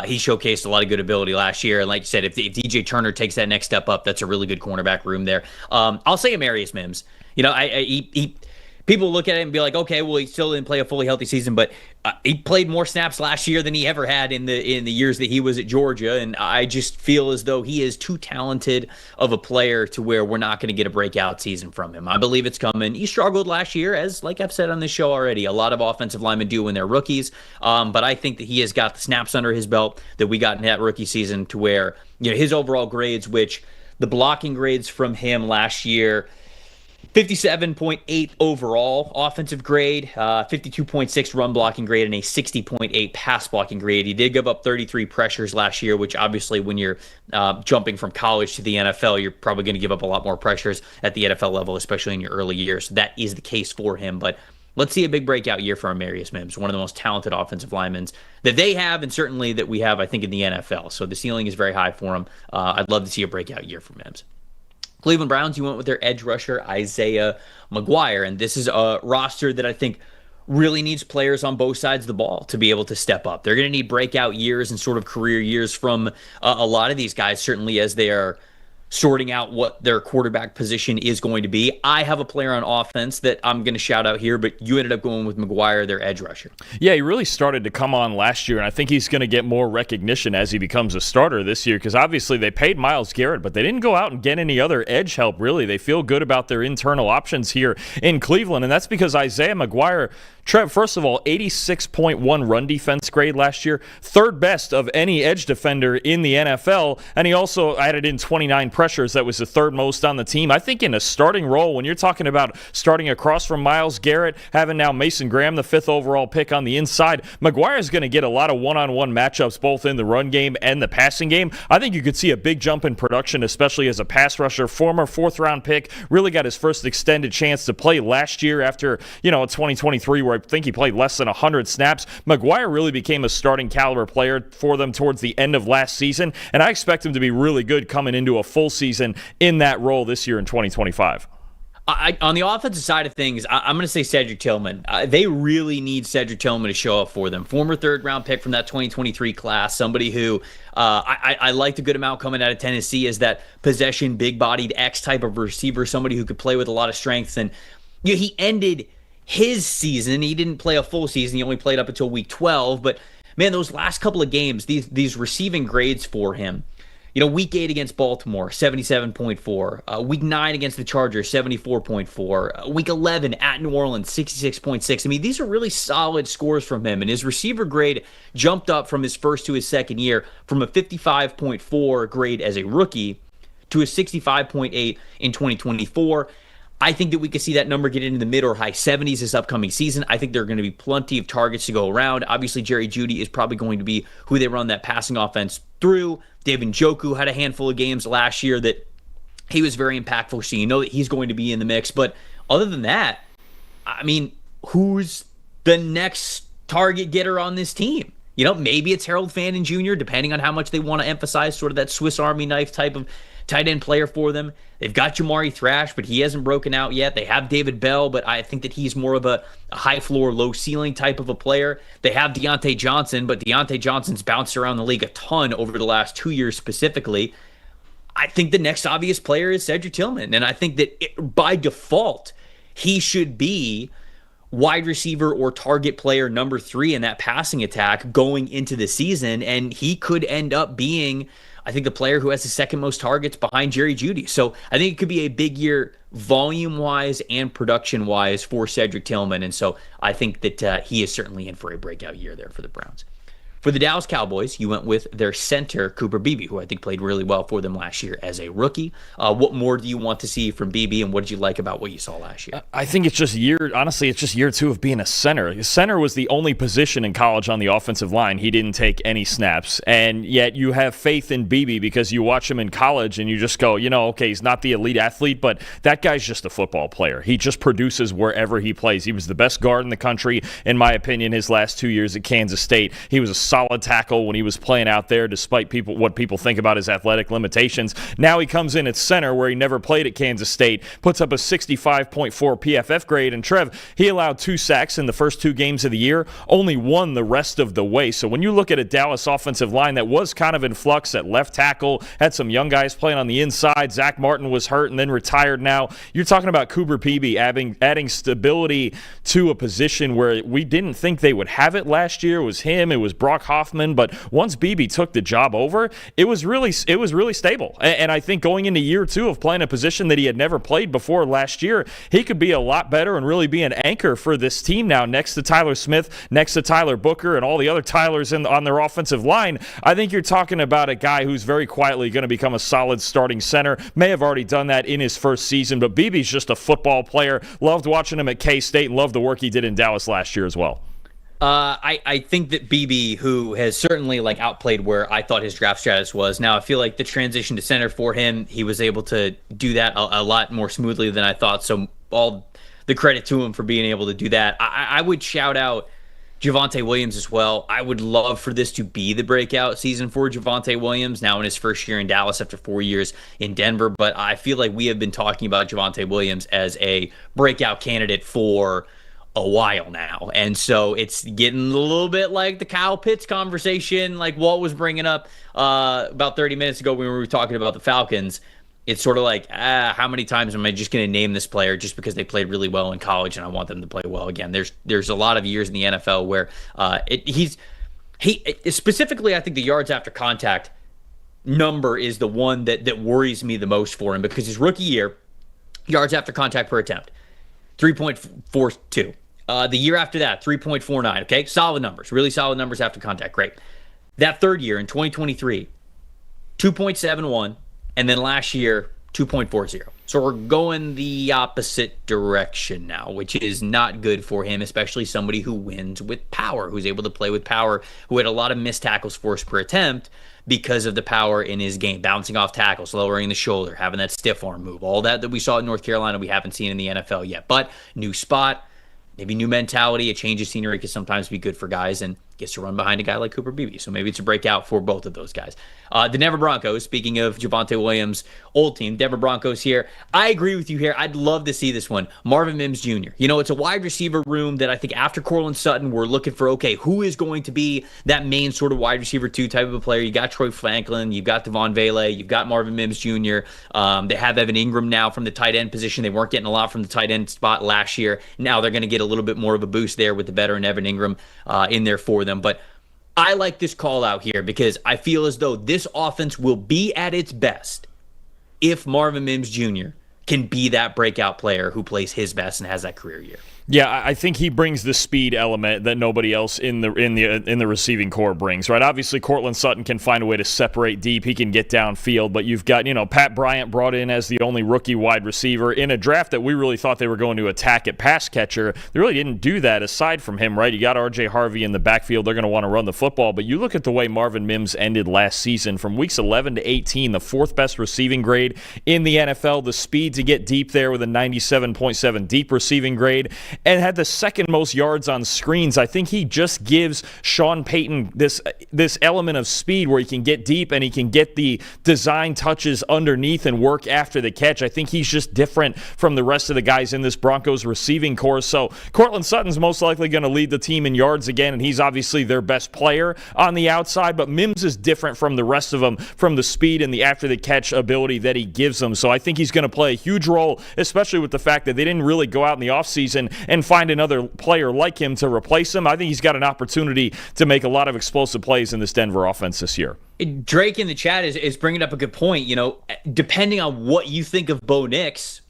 he showcased a lot of good ability last year. And like you said, if DJ Turner takes that next step up, that's a really good cornerback room there. I'll say Amarius Mims. You know, people look at it and be like, okay, well, he still didn't play a fully healthy season, but he played more snaps last year than he ever had in the years that he was at Georgia, and I just feel as though he is too talented of a player to where we're not going to get a breakout season from him. I believe it's coming. He struggled last year, as like I've said on this show already. A lot of offensive linemen do when they're rookies, but I think that he has got the snaps under his belt that we got in that rookie season to where, you know, his overall grades, which the blocking grades from him last year, 57.8 overall offensive grade, 52.6 run blocking grade, and a 60.8 pass blocking grade. He did give up 33 pressures last year, which obviously when you're jumping from college to the NFL, you're probably going to give up a lot more pressures at the NFL level, especially in your early years. That is the case for him, but let's see a big breakout year for Amarius Mims, one of the most talented offensive linemen that they have, and certainly that we have, I think, in the NFL. So the ceiling is very high for him. I'd love to see a breakout year for Mims. Cleveland Browns, you went with their edge rusher, Isaiah McGuire, and this is a roster that I think really needs players on both sides of the ball to be able to step up. They're going to need breakout years and sort of career years from a lot of these guys, certainly as they are sorting out what their quarterback position is going to be. I have a player on offense that I'm going to shout out here, but you ended up going with McGuire, their edge rusher. Yeah, he really started to come on last year, and I think he's going to get more recognition as he becomes a starter this year, because obviously they paid Myles Garrett, but they didn't go out and get any other edge help, really. They feel good about their internal options here in Cleveland, and that's because Isaiah McGuire, Trev, first of all, 86.1 run defense grade last year, third best of any edge defender in the NFL, and he also added in 29 pressures. That was the third most on the team. I think in a starting role, when you're talking about starting across from Myles Garrett, having now Mason Graham, the fifth overall pick on the inside, McGuire is going to get a lot of one-on-one matchups both in the run game and the passing game. I think you could see a big jump in production, especially as a pass rusher. Former fourth-round pick, really got his first extended chance to play last year after, 2023, where I think he played less than 100 snaps. McGuire really became a starting caliber player for them towards the end of last season, and I expect him to be really good coming into a full season in that role this year in 2025. On the offensive side of things, I'm going to say Cedric Tillman. They really need Cedric Tillman to show up for them. Former third-round pick from that 2023 class, somebody who I liked a good amount coming out of Tennessee as that possession, big-bodied X type of receiver, somebody who could play with a lot of strength. And he ended his season. He didn't play a full season. He only played up until week 12. But, man, those last couple of games, these receiving grades for him, week 8 against Baltimore, 77.4. Week 9 against the Chargers, 74.4. Week 11 at New Orleans, 66.6. I mean, these are really solid scores from him. And his receiver grade jumped up from his first to his second year from a 55.4 grade as a rookie to a 65.8 in 2024. I think that we could see that number get into the mid or high 70s this upcoming season. I think there are going to be plenty of targets to go around. Obviously, Jerry Jeudy is probably going to be who they run that passing offense through. David Njoku had a handful of games last year that he was very impactful, so you know that he's going to be in the mix. But other than that, I mean, who's the next target getter on this team? Maybe it's Harold Fandon Jr., depending on how much they want to emphasize sort of that Swiss Army knife type of tight end player for them. They've got Jamari Thrash, but he hasn't broken out yet. They have David Bell, but I think that he's more of a high floor, low ceiling type of a player. They have Deontay Johnson, but Deontay Johnson's bounced around the league a ton over the last 2 years specifically. I think the next obvious player is Cedric Tillman, and I think that by default, he should be wide receiver or target player number 3 in that passing attack going into the season, and he could end up being, I think, the player who has the second most targets behind Jerry Jeudy. So I think it could be a big year volume-wise and production-wise for Cedric Tillman, and so I think that he is certainly in for a breakout year there for the Browns. For the Dallas Cowboys, you went with their center, Cooper Beebe, who I think played really well for them last year as a rookie. What more do you want to see from Beebe, and what did you like about what you saw last year? I think it's just year 2 of being a center. Center was the only position in college on the offensive line. He didn't take any snaps, and yet you have faith in Beebe because you watch him in college and you just go, okay, he's not the elite athlete, but that guy's just a football player. He just produces wherever he plays. He was the best guard in the country, in my opinion, his last 2 years at Kansas State. He was a solid tackle when he was playing out there, despite what people think about his athletic limitations. Now he comes in at center, where he never played at Kansas State, puts up a 65.4 PFF grade, and Trev, he allowed 2 sacks in the first 2 games of the year, only 1 the rest of the way. So when you look at a Dallas offensive line that was kind of in flux at left tackle, had some young guys playing on the inside, Zach Martin was hurt and then retired now, you're talking about Cooper Beebe adding stability to a position where we didn't think they would have it last year. It was him, it was Brock Hoffman, but once Beebe took the job over, it was really stable. And I think going into year 2 of playing a position that he had never played before last year, he could be a lot better and really be an anchor for this team now, next to Tyler Smith, next to Tyler Booker, and all the other Tylers on their offensive line. I think you're talking about a guy who's very quietly going to become a solid starting center. May have already done that in his first season, but Beebe's just a football player. Loved watching him at K-State and loved the work he did in Dallas last year as well. I think that Beebe, who has certainly outplayed where I thought his draft status was. Now, I feel like the transition to center for him, he was able to do that a lot more smoothly than I thought. So all the credit to him for being able to do that. I would shout out Javonte Williams as well. I would love for this to be the breakout season for Javonte Williams, now in his first year in Dallas after 4 years in Denver. But I feel like we have been talking about Javonte Williams as a breakout candidate for a while now, and so it's getting a little bit like the Kyle Pitts conversation, like Walt was bringing up about 30 minutes ago when we were talking about the Falcons. It's sort of like, how many times am I just going to name this player just because they played really well in college and I want them to play well again? There's a lot of years in the NFL where he specifically, I think the yards after contact number is the one that worries me the most for him, because his rookie year, yards after contact per attempt, 3.42. The year after that, 3.49. Okay, solid numbers, really solid numbers after contact. Great. That third year in 2023, 2.71, and then last year, 2.40. So we're going the opposite direction now, which is not good for him, especially somebody who wins with power, who's able to play with power, who had a lot of missed tackles forced per attempt because of the power in his game, bouncing off tackles, lowering the shoulder, having that stiff arm move, all that we saw in North Carolina we haven't seen in the NFL yet. But new spot, maybe new mentality, a change of scenery can sometimes be good for guys, and gets to run behind a guy like Cooper Beebe. So maybe it's a breakout for both of those guys. The Denver Broncos, speaking of Javonte Williams' old team, Denver Broncos here. I agree with you here. I'd love to see this one. Marvin Mims Jr. It's a wide receiver room that I think after Courtland Sutton, we're looking for, okay, who is going to be that main sort of wide receiver 2 type of a player? You got Troy Franklin, you've got Devon Vele, you've got Marvin Mims Jr. They have Evan Ingram now from the tight end position. They weren't getting a lot from the tight end spot last year. Now they're going to get a little bit more of a boost there with the veteran Evan Ingram in there for them. But I like this call out here because I feel as though this offense will be at its best if Marvin Mims Jr. can be that breakout player who plays his best and has that career year. Yeah, I think he brings the speed element that nobody else in the receiving core brings, right? Obviously, Courtland Sutton can find a way to separate deep. He can get downfield, but you've got, Pat Bryant brought in as the only rookie wide receiver in a draft that we really thought they were going to attack at pass catcher. They really didn't do that aside from him, right? You got R.J. Harvey in the backfield. They're going to want to run the football, but you look at the way Marvin Mims ended last season from weeks 11 to 18, the 4th best receiving grade in the NFL, the speed to get deep there with a 97.7 deep receiving grade, and had the second most yards on screens. I think he just gives Sean Payton this element of speed where he can get deep and he can get the design touches underneath and work after the catch. I think he's just different from the rest of the guys in this Broncos receiving corps. So Courtland Sutton's most likely going to lead the team in yards again, and he's obviously their best player on the outside, but Mims is different from the rest of them from the speed and the after the catch ability that he gives them. So I think he's going to play a huge role, especially with the fact that they didn't really go out in the offseason and find another player like him to replace him, I think he's got an opportunity to make a lot of explosive plays in this Denver offense this year. Drake in the chat is bringing up a good point. Depending on what you think of Bo Nix,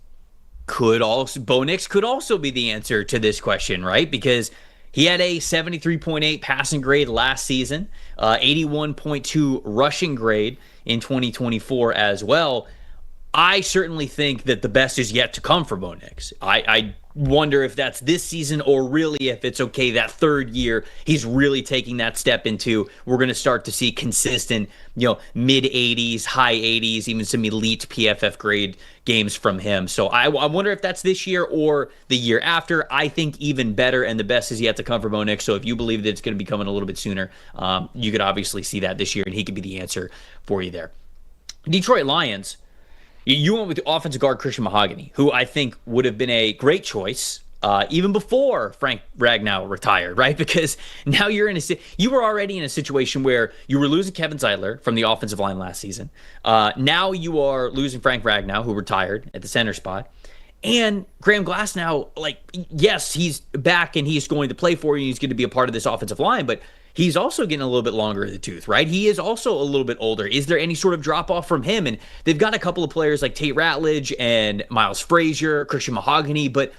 Bo Nix could also be the answer to this question, right? Because he had a 73.8 passing grade last season, 81.2 rushing grade in 2024 as well. I certainly think that the best is yet to come for Bo Nix. I wonder if that's this season or really if it's okay that third year he's really taking that step into we're going to start to see consistent, mid 80s, high 80s, even some elite PFF grade games from him. So I wonder if that's this year or the year after. I think even better and the best is yet to come for Bo Nix. So if you believe that it's going to be coming a little bit sooner, you could obviously see that this year and he could be the answer for you there. Detroit Lions. You went with the offensive guard Christian Mahogany, who I think would have been a great choice even before Frank Ragnow retired, right? Because now you were already in a situation where you were losing Kevin Zeitler from the offensive line last season. Now you are losing Frank Ragnow, who retired at the center spot. And Graham Glasnow, yes, he's back and he's going to play for you. He's going to be a part of this offensive line, but he's also getting a little bit longer in the tooth, right? He is also a little bit older. Is there any sort of drop-off from him? And they've got a couple of players like Tate Ratledge and Miles Frazier, Christian Mahogany, but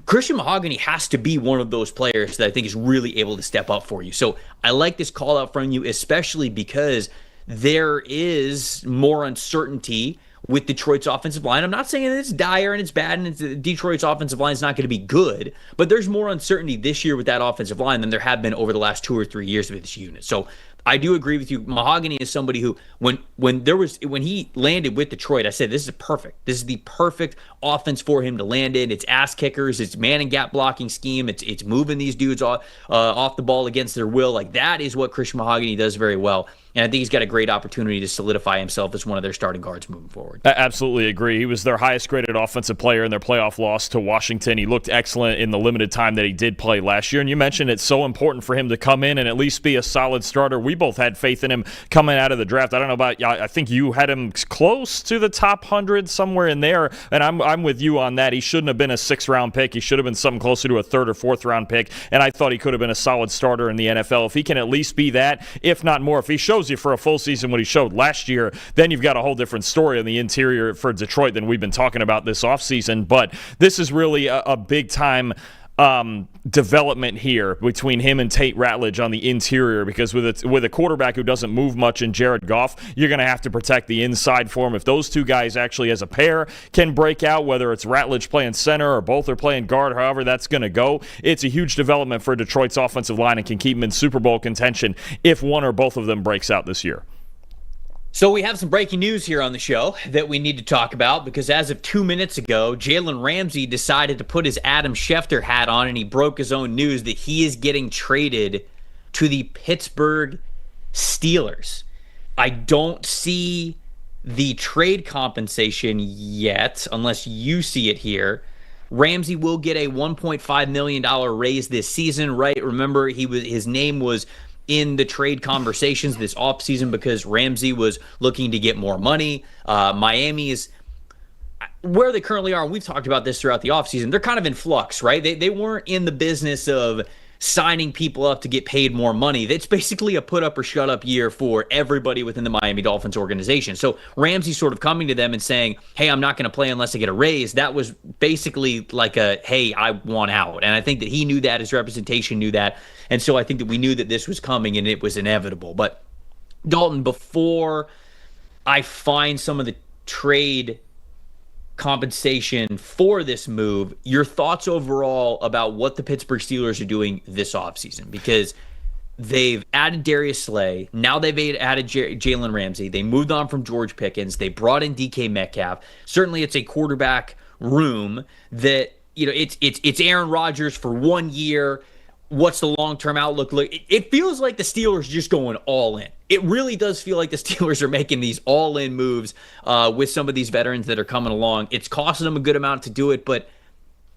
Christian Mahogany has to be one of those players that I think is really able to step up for you. So I like this call out from you, especially because there is more uncertainty with Detroit's offensive line. I'm not saying that it's dire and it's bad and Detroit's offensive line is not going to be good, but there's more uncertainty this year with that offensive line than there have been over the last 2 or 3 years with this unit. So I do agree with you. Mahogany is somebody who, when he landed with Detroit, I said this is perfect. This is the perfect offense for him to land in. It's ass kickers, it's man and gap blocking scheme, it's moving these dudes off the ball against their will. That is what Christian Mahogany does very well. And I think he's got a great opportunity to solidify himself as one of their starting guards moving forward. I absolutely agree. He was their highest graded offensive player in their playoff loss to Washington. He looked excellent in the limited time that he did play last year. And you mentioned it's so important for him to come in and at least be a solid starter. We both had faith in him coming out of the draft. I don't know about you. I think you had him close to the top 100, somewhere in there. And I'm with you on that. He shouldn't have been a 6th-round pick. He should have been something closer to a 3rd or 4th-round pick. And I thought he could have been a solid starter in the NFL. If he can at least be that, if not more, if he shows you for a full season what he showed last year, then you've got a whole different story on the interior for Detroit than we've been talking about this offseason. But this is really a big-time development here between him and Tate Ratledge on the interior, because with a quarterback who doesn't move much in Jared Goff, you're going to have to protect the inside for him. If those two guys actually as a pair can break out, whether it's Ratledge playing center or both are playing guard, however that's going to go, it's a huge development for Detroit's offensive line and can keep them in Super Bowl contention if one or both of them breaks out this year. So we have some breaking news here on the show that we need to talk about, because as of 2 minutes ago, Jalen Ramsey decided to put his Adam Schefter hat on and he broke his own news that he is getting traded to the Pittsburgh Steelers. I don't see the trade compensation yet, unless you see it here. Ramsey will get a $1.5 million raise this season, right? Remember, his name was in the trade conversations this offseason because Ramsey was looking to get more money. Miami is where they currently are, and we've talked about this throughout the offseason. They're kind of in flux, right? They weren't in the business of signing people up to get paid more money. That's basically a put up or shut up year for everybody within the Miami Dolphins organization. So Ramsey sort of coming to them and saying, hey, I'm not going to play unless I get a raise. That was basically like a, hey, I want out. And I think that he knew that, his representation knew that. And so I think that we knew that this was coming and it was inevitable. But Dalton, before I find some of the trade compensation for this move, your thoughts overall about what the Pittsburgh Steelers are doing this offseason, because they've added Darius Slay, now they've added Jalen Ramsey, they moved on from George Pickens, they brought in DK Metcalf. Certainly it's a quarterback room that, it's Aaron Rodgers for 1 year. What's the long-term outlook look? It feels like the Steelers are just going all in. It really does feel like the Steelers are making these all-in moves with some of these veterans that are coming along. It's costing them a good amount to do it, but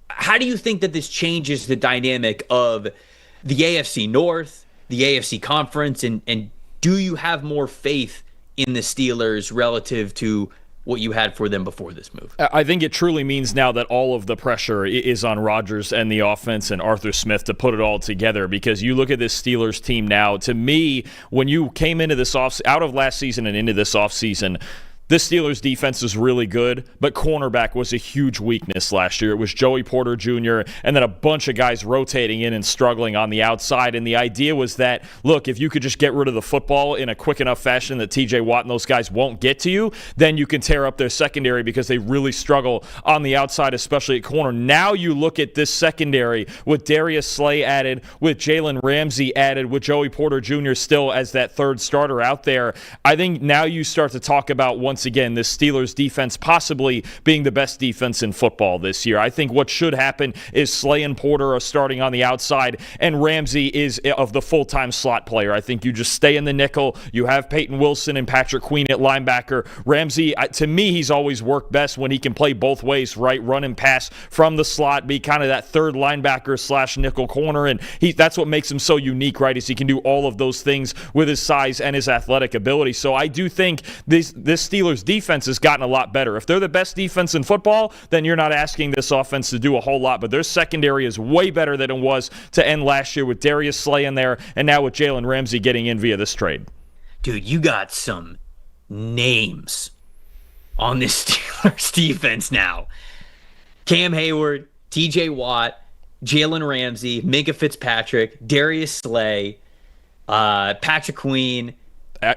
how do you think that this changes the dynamic of the AFC North, the AFC Conference, and do you have more faith in the Steelers relative to what you had for them before this move. I think it truly means now that all of the pressure is on Rodgers and the offense and Arthur Smith to put it all together, because you look at this Steelers team now. To me, when you came into this out of last season and into this offseason, this Steelers defense is really good, but cornerback was a huge weakness last year. It was Joey Porter Jr. and then a bunch of guys rotating in and struggling on the outside. And the idea was that, look, if you could just get rid of the football in a quick enough fashion that TJ Watt and those guys won't get to you, then you can tear up their secondary, because they really struggle on the outside, especially at corner. Now you look at this secondary with Darius Slay added, with JALEN RAMSEY added, with Joey Porter Jr. still as that third starter out there. I think now you start to talk about, once again, this Steelers defense possibly being the best defense in football this year. I think what should happen is Slay and Porter are starting on the outside, and Ramsey is of the full-time slot player. I think you just stay in the nickel. You have Peyton Wilson and Patrick Queen at linebacker. Ramsey, to me, he's always worked best when he can play both ways, right? Run and pass from the slot, be kind of that third linebacker slash nickel corner, and that's what makes him so unique, right? Is he can do all of those things with his size and his athletic ability. So I do think this Steelers defense has gotten a lot better. If they're the best defense in football, then you're not asking this offense to do a whole lot, but their secondary is way better than it was to end last year with Darius Slay in there, and now with JALEN RAMSEY getting in via this trade. Dude, you got some names on this Steelers defense now. Cam Hayward, TJ Watt, JALEN RAMSEY, Minkah Fitzpatrick, Darius Slay, Patrick Queen.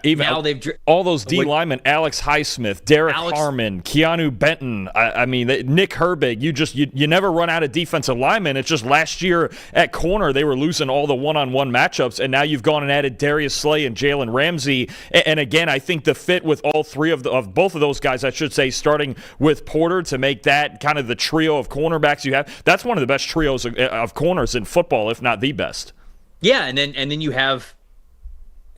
Even now all those D linemen, Alex Highsmith, Derek Harmon, Keanu Benton, I mean, Nick Herbig. You never run out of defensive linemen. It's just last year at corner they were losing all the one-on-one matchups, and now you've gone and added Darius Slay and JALEN RAMSEY. And again, I think the fit with all three of both of those guys, I should say, starting with Porter to make that kind of the trio of cornerbacks you have. That's one of the best trios of corners in football, if not the best. Yeah, and then you have.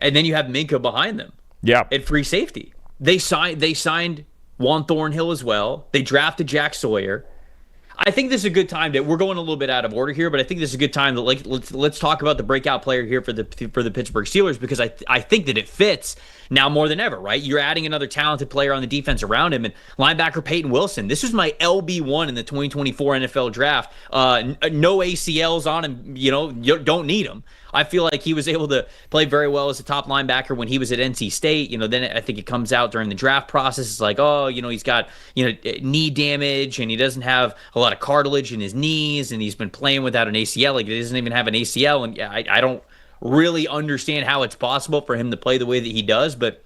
And then you have Minkah behind them. Yeah. At free safety. They signed Juan Thornhill as well. They drafted Jack Sawyer. I think this is a good time that we're going a little bit out of order here, but I think this is a good time that let's talk about the breakout player here for the Pittsburgh Steelers, because I think that it fits now more than ever, right? You're adding another talented player on the defense around him, and linebacker Peyton Wilson. This is my LB1 in the 2024 NFL draft. No ACLs on him, you don't need him. I feel like he was able to play very well as a top linebacker when he was at NC State. Then I think it comes out during the draft process. It's like, he's got, knee damage, and he doesn't have a lot of cartilage in his knees, and he's been playing without an ACL. Like, he doesn't even have an ACL, and I don't really understand how it's possible for him to play the way that he does, but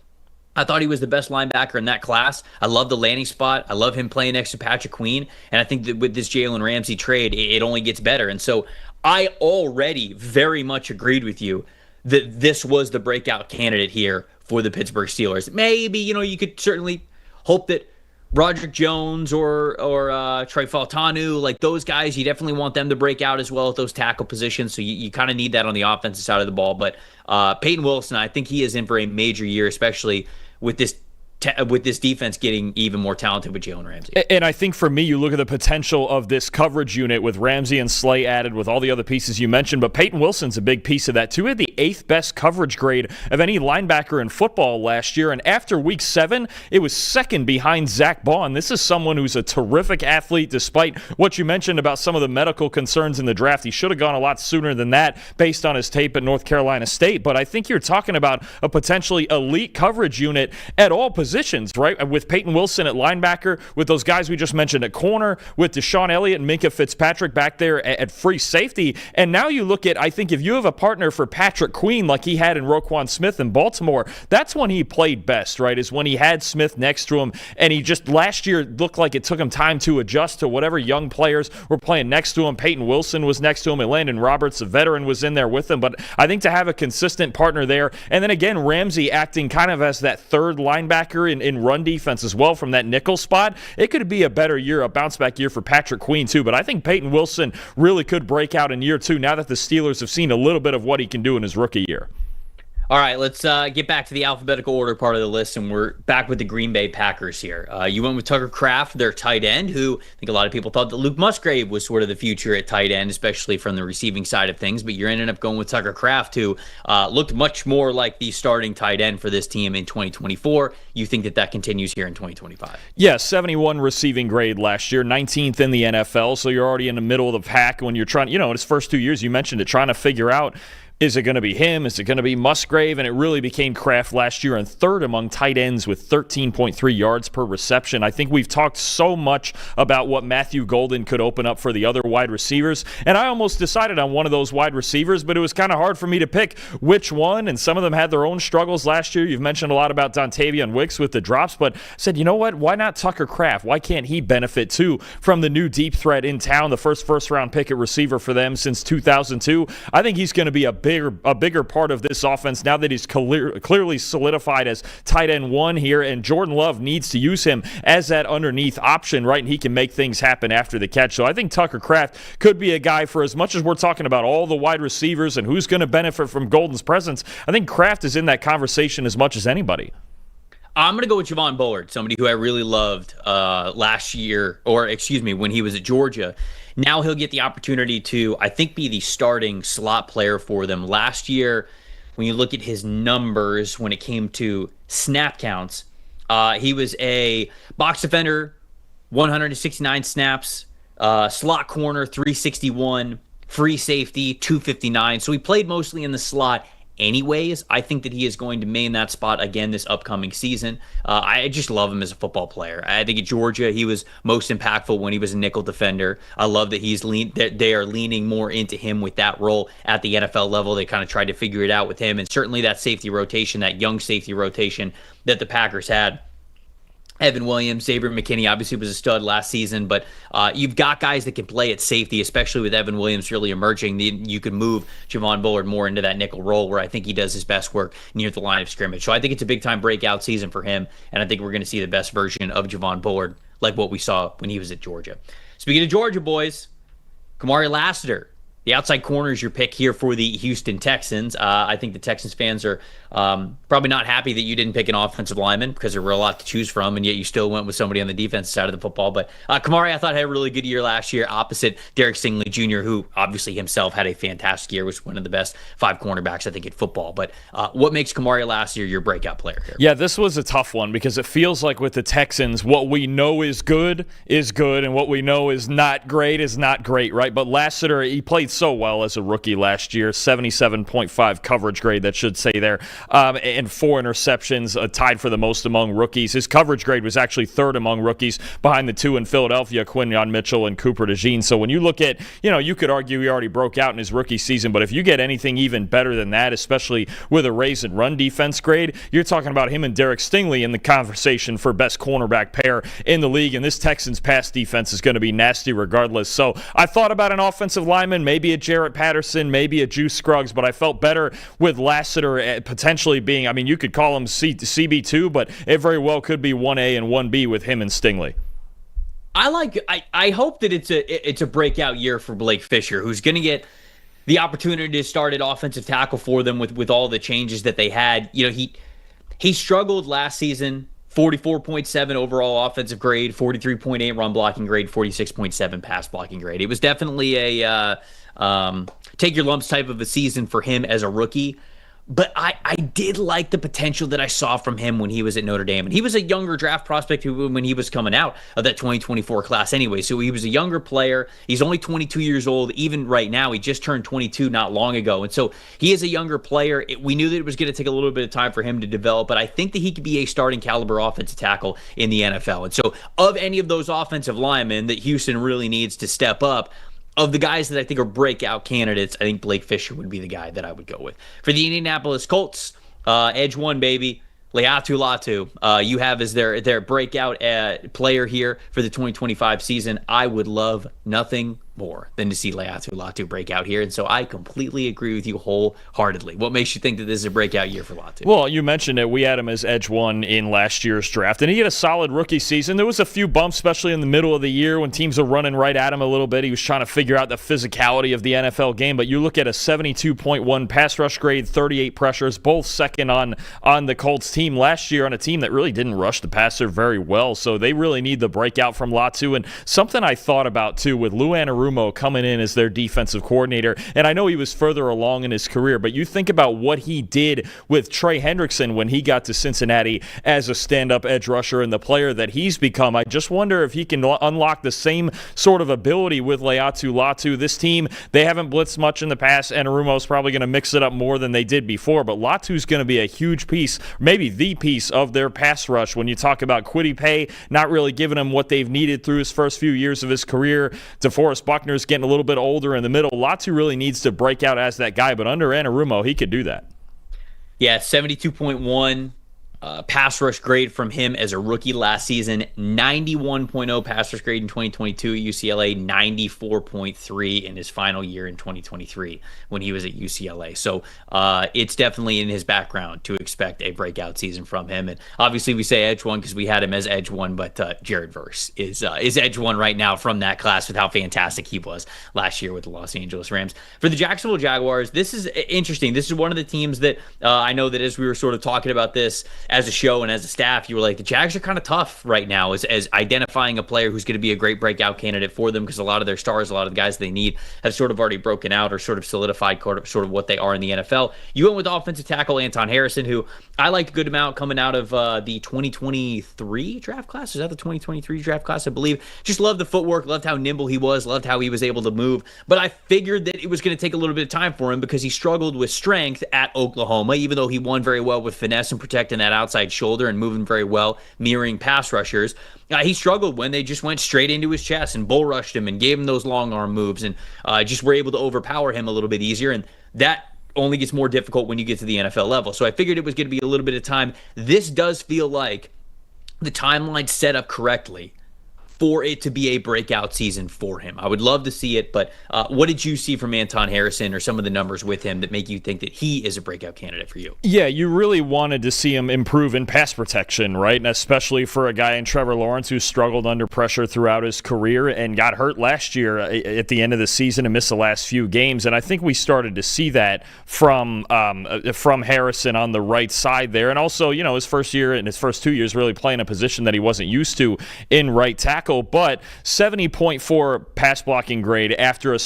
I thought he was the best linebacker in that class. I love the landing spot. I love him playing next to Patrick Queen, and I think that with this JALEN RAMSEY trade, it only gets better. And so I already very much agreed with you that this was the breakout candidate here for the Pittsburgh Steelers. Maybe, you could certainly hope that Roderick Jones or Trey Faltanu, like those guys, you definitely want them to break out as well at those tackle positions. So you kind of need that on the offensive side of the ball. But Peyton Wilson, I think he is in for a major year, especially with this defense getting even more talented with JALEN RAMSEY. And I think for me, you look at the potential of this coverage unit with Ramsey and Slay added with all the other pieces you mentioned, but Peyton Wilson's a big piece of that too. He had the 8th best coverage grade of any linebacker in football last year, and after week 7, it was second behind Zach Baun. This is someone who's a terrific athlete, despite what you mentioned about some of the medical concerns in the draft. He should have gone a lot sooner than that based on his tape at North Carolina State, but I think you're talking about a potentially elite coverage unit at all positions, right? With Peyton Wilson at linebacker, with those guys we just mentioned at corner, with Deshaun Elliott and Minkah Fitzpatrick back there at free safety. And now you look at, I think if you have a partner for Patrick Queen like he had in Roquan Smith in Baltimore, that's when he played best, right? Is when he had Smith next to him, and he just last year looked like it took him time to adjust to whatever young players were playing next to him. Peyton Wilson was next to him, and Landon Roberts, a veteran, was in there with him. But I think to have a consistent partner there, and then again, Ramsey acting kind of as that third linebacker in run defense as well from that nickel spot, it could be a better year, a bounce-back year for Patrick Queen too. But I think Peyton Wilson really could break out in year 2 now that the Steelers have seen a little bit of what he can do in his rookie year. All right, let's get back to the alphabetical order part of the list, and we're back with the Green Bay Packers here. You went with Tucker Kraft, their tight end, who I think a lot of people thought that Luke Musgrave was sort of the future at tight end, especially from the receiving side of things, but you're ended up going with Tucker Kraft, who looked much more like the starting tight end for this team in 2024. You think that that continues here in 2025? Yeah, 71 receiving grade last year, 19th in the NFL, so you're already in the middle of the pack when you're trying, in his first 2 years, you mentioned it, trying to figure out, is it going to be him? Is it going to be Musgrave? And it really became Kraft last year, and third among tight ends with 13.3 yards per reception. I think we've talked so much about what Matthew Golden could open up for the other wide receivers, and I almost decided on one of those wide receivers, but it was kind of hard for me to pick which one, and some of them had their own struggles last year. You've mentioned a lot about Dontavian Wicks with the drops, but I said, you know what? Why not Tucker Kraft? Why can't he benefit, too, from the new deep threat in town, the first-round pick at receiver for them since 2002? I think he's going to be a bigger part of this offense now that he's clearly solidified as tight end one here, and Jordan Love needs to use him as that underneath option, right? And he can make things happen after the catch. So I think Tucker Kraft could be a guy, for as much as we're talking about all the wide receivers and who's going to benefit from Golden's presence, I think Kraft is in that conversation as much as anybody. I'm going to go with Javon Bullard, somebody who I really loved last year, when he was at Georgia. Now he'll get the opportunity to, I think, be the starting slot player for them. Last year, when you look at his numbers when it came to snap counts, he was a box defender, 169 snaps, slot corner, 361, free safety, 259. So he played mostly in the slot anyways. I think that he is going to main that spot again this upcoming season. I just love him as a football player. I think at Georgia, he was most impactful when he was a nickel defender. I love that that they are leaning more into him with that role at the NFL level. They kind of tried to figure it out with him, and certainly that safety rotation, that young safety rotation that the Packers had. Evan Williams, Xavier McKinney obviously was a stud last season, but you've got guys that can play at safety, especially with Evan Williams really emerging. You could move Javon Bullard more into that nickel role where I think he does his best work near the line of scrimmage. So I think it's a big-time breakout season for him, and I think we're going to see the best version of Javon Bullard like what we saw when he was at Georgia. Speaking of Georgia, boys, Kamari Lassiter. The outside corner is your pick here for the Houston Texans. I think the Texans fans are probably not happy that you didn't pick an offensive lineman because there were a lot to choose from, and yet you still went with somebody on the defensive side of the football. But Kamari, I thought, had a really good year last year opposite Derek Stingley Jr., who obviously himself had a fantastic year, was one of the best 5 cornerbacks, I think, in football. But what makes Kamari last year your breakout player here? Yeah, this was a tough one because it feels like with the Texans, what we know is good, and what we know is not great, right? But Lassiter, he played so well as a rookie last year, 77.5 coverage grade, that should say there, and 4 interceptions, tied for the most among rookies. His coverage grade was actually 3rd among rookies, behind the 2 in Philadelphia, Quinyon Mitchell and Cooper DeJean. So when you look at, you could argue he already broke out in his rookie season, but if you get anything even better than that, especially with a raise and run defense grade, you're talking about him and Derek Stingley in the conversation for best cornerback pair in the league, and this Texans pass defense is going to be nasty regardless. So I thought about an offensive lineman, maybe a Jarrett Patterson, maybe a Juice Scruggs, but I felt better with Lassiter potentially being, you could call him CB2, but it very well could be 1A and 1B with him and Stingley. I hope that it's a breakout year for Blake Fisher, who's going to get the opportunity to start at offensive tackle for them with all the changes that they had. He struggled last season. 44.7 overall offensive grade, 43.8 run blocking grade, 46.7 pass blocking grade. It was definitely a take your lumps type of a season for him as a rookie. But I did like the potential that I saw from him when he was at Notre Dame. And he was a younger draft prospect when he was coming out of that 2024 class anyway. So he was a younger player. He's only 22 years old. Even right now, he just turned 22 not long ago. And so he is a younger player. We knew that it was going to take a little bit of time for him to develop, but I think that he could be a starting caliber offensive tackle in the NFL. And so of any of those offensive linemen that Houston really needs to step up, of the guys that I think are breakout candidates, I think Blake Fisher would be the guy that I would go with. For the Indianapolis Colts, edge one, baby, Leatu Latu. You have as their breakout player here for the 2025 season. I would love nothing more than to see Laiatu Latu break out here. And so I completely agree with you wholeheartedly. What makes you think that this is a breakout year for Latu? Well, you mentioned it. We had him as edge one in last year's draft, and he had a solid rookie season. There was a few bumps, especially in the middle of the year when teams are running right at him a little bit. He was trying to figure out the physicality of the NFL game, but you look at a 72.1 pass rush grade, 38 pressures, both second on the Colts team last year, on a team that really didn't rush the passer very well. So they really need the breakout from Latu. And something I thought about, too, with Lou Anarumo coming in as their defensive coordinator, and I know he was further along in his career, but you think about what he did with Trey Hendrickson when he got to Cincinnati as a stand-up edge rusher and the player that he's become. I just wonder if he can unlock the same sort of ability with Laiatu Latu. This team, they haven't blitzed much in the past. Anarumo's probably going to mix it up more than they did before, but Latu's going to be a huge piece, maybe the piece of their pass rush. When you talk about Kwity Paye not really giving him what they've needed through his first few years of his career, DeForest Buckner's getting a little bit older in the middle. Latu really needs to break out as that guy, but under Anarumo, he could do that. Yeah, 72.1 pass rush grade from him as a rookie last season, 91.0 pass rush grade in 2022 at UCLA, 94.3 in his final year in 2023 when he was at UCLA. So it's definitely in his background to expect a breakout season from him. And obviously we say edge one because we had him as edge one, but Jared Verse is edge one right now from that class with how fantastic he was last year with the Los Angeles Rams. For the Jacksonville Jaguars, this is interesting. This is one of the teams that I know that as we were sort of talking about this as a show and as a staff, you were like, the Jags are kind of tough right now as identifying a player who's going to be a great breakout candidate for them, because a lot of their stars, a lot of the guys they need have sort of already broken out or sort of solidified sort of what they are in the NFL. You went with offensive tackle Anton Harrison, who I liked a good amount coming out of the 2023 draft class. Is that the 2023 draft class, I believe? Just loved the footwork, loved how nimble he was, loved how he was able to move. But I figured that it was going to take a little bit of time for him because he struggled with strength at Oklahoma, even though he won very well with finesse and protecting that outside shoulder and moving very well, mirroring pass rushers. He struggled when they just went straight into his chest and bull rushed him and gave him those long arm moves and just were able to overpower him a little bit easier. And that only gets more difficult when you get to the NFL level. So I figured it was going to be a little bit of time. This does feel like the timeline set up correctly for it to be a breakout season for him. I would love to see it, but what did you see from Anton Harrison or some of the numbers with him that make you think that he is a breakout candidate for you? Yeah, you really wanted to see him improve in pass protection, right? And especially for a guy in Trevor Lawrence who struggled under pressure throughout his career and got hurt last year at the end of the season and missed the last few games. And I think we started to see that from Harrison on the right side there. And also, you know, his first year and his first 2 years really playing a position that he wasn't used to in right tackle. But 70.4 pass blocking grade after a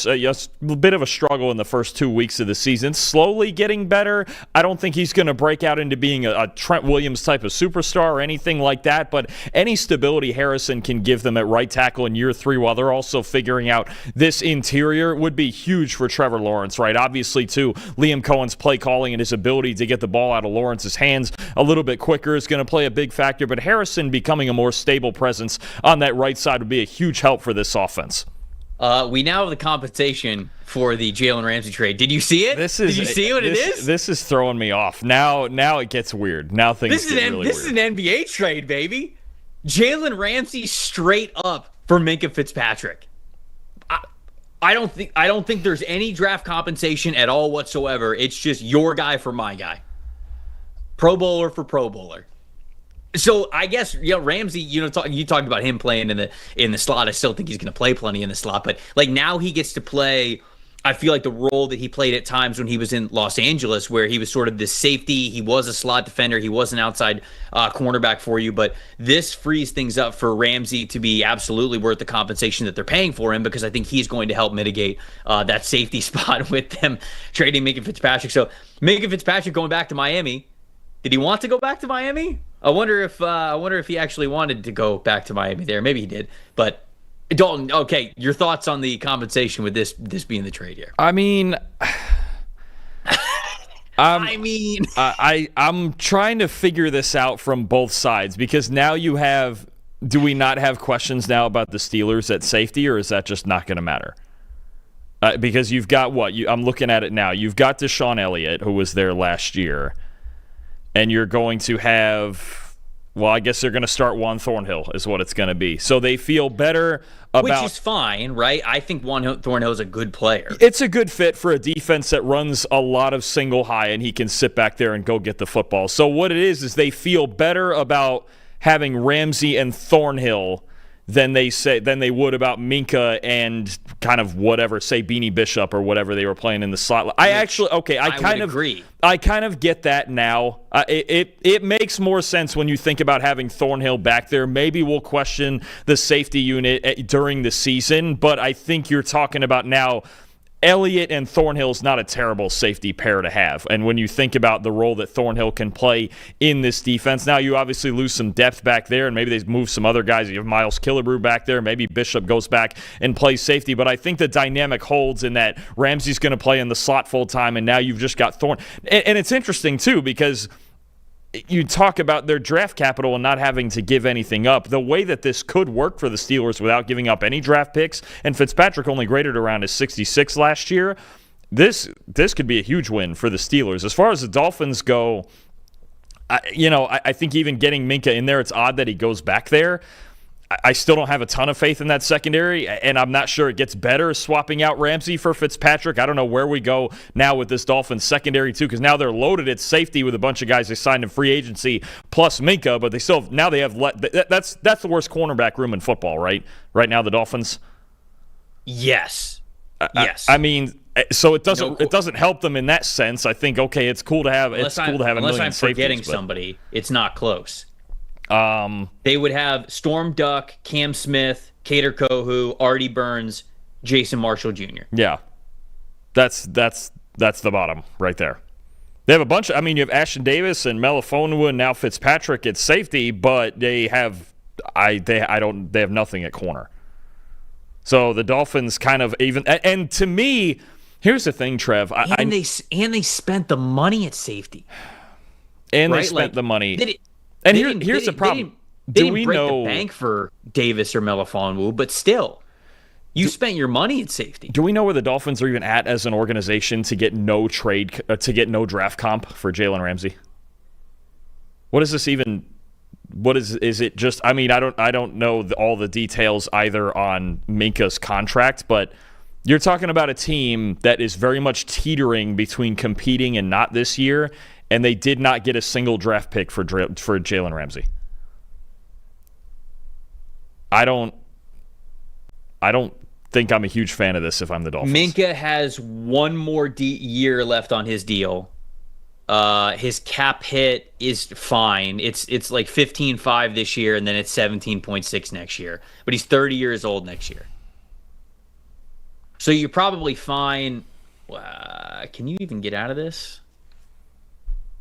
bit of a struggle in the first 2 weeks of the season. Slowly getting better. I don't think he's going to break out into being a Trent Williams type of superstar or anything like that, but any stability Harrison can give them at right tackle in year 3 while they're also figuring out this interior would be huge for Trevor Lawrence, right? Obviously, too, Liam Cohen's play calling and his ability to get the ball out of Lawrence's hands a little bit quicker is going to play a big factor, but Harrison becoming a more stable presence on that right side would be a huge help for this offense. We now have the compensation for the Jalen Ramsey trade. Did you see it? Did you see what it is? This is throwing me off. Now it gets weird. Now things get really weird. This is an NBA trade, baby. Jalen Ramsey straight up for Minkah Fitzpatrick. I don't think there's any draft compensation at all whatsoever. It's just your guy for my guy. Pro Bowler for Pro Bowler. So I guess, you know, Ramsey, you talked about him playing in the slot. I still think he's going to play plenty in the slot, but like now he gets to play, I feel like the role that he played at times when he was in Los Angeles, where he was sort of this safety. He was a slot defender. He was an outside cornerback for you, but this frees things up for Ramsey to be absolutely worth the compensation that they're paying for him, because I think he's going to help mitigate that safety spot with them trading Minkah Fitzpatrick. So Minkah Fitzpatrick going back to Miami. Did he want to go back to Miami? I wonder if he actually wanted to go back to Miami there. Maybe he did. But Dalton, okay, your thoughts on the compensation with this being the trade here? I mean, I'm trying to figure this out from both sides, because now do we not have questions now about the Steelers at safety, or is that just not going to matter? Because you've got I'm looking at it now. You've got Deshaun Elliott, who was there last year. And you're going to have Well, I guess they're going to start Juan Thornhill is what it's going to be. So they feel better about... Which is fine, right? I think Juan Thornhill is a good player. It's a good fit for a defense that runs a lot of single high, and he can sit back there and go get the football. So what it is they feel better about having Ramsey and Thornhill than they would about Minkah and kind of whatever, say Beanie Bishop or whatever they were playing in the slot. I kind of agree. I kind of get that now. It makes more sense when you think about having Thornhill back there. Maybe we'll question the safety unit during the season, but I think you're talking about now Elliott and Thornhill's not a terrible safety pair to have. And when you think about the role that Thornhill can play in this defense, now you obviously lose some depth back there, and maybe they move some other guys. You have Miles Killebrew back there. Maybe Bishop goes back and plays safety. But I think the dynamic holds in that Ramsey's going to play in the slot full time, and now you've just got Thorn. And it's interesting, too, because you talk about their draft capital and not having to give anything up. The way that this could work for the Steelers without giving up any draft picks, and Fitzpatrick only graded around his 66 last year, this could be a huge win for the Steelers. As far as the Dolphins go, I think even getting Minkah in there, it's odd that he goes back there. I still don't have a ton of faith in that secondary, and I'm not sure it gets better swapping out Ramsey for Fitzpatrick. I don't know where we go now with this Dolphins secondary, too, because now they're loaded at safety with a bunch of guys they signed in free agency plus Minkah, but they still now they have that's the worst cornerback room in football, right? Right now, the Dolphins. Yes. I mean, so it doesn't help them in that sense. I think it's cool to have a million safeties. Unless I'm forgetting somebody, it's not close. They would have Storm Duck, Cam Smith, Kader Kohu, Artie Burns, Jason Marshall Jr. Yeah, that's the bottom right there. They have a bunch. You have Ashton Davis and Melifonwu and now Fitzpatrick at safety, but they have nothing at corner. So the Dolphins kind of and to me, here's the thing, Trev. They spent the money at safety, and they spent the money. And here's the problem. They didn't break the bank for Davis or Melifonwu, but still, you spent your money at safety. Do we know where the Dolphins are even at as an organization to get no draft comp for Jalen Ramsey? What is this even? What is it just? I don't know all the details either on Minkah's contract, but you're talking about a team that is very much teetering between competing and not this year. And they did not get a single draft pick for Jalen Ramsey. I don't think I'm a huge fan of this if I'm the Dolphins. Minkah has one more year left on his deal. His cap hit is fine. It's like 15.5 this year, and then it's 17.6 next year. But he's 30 years old next year. So you're probably fine. Can you even get out of this?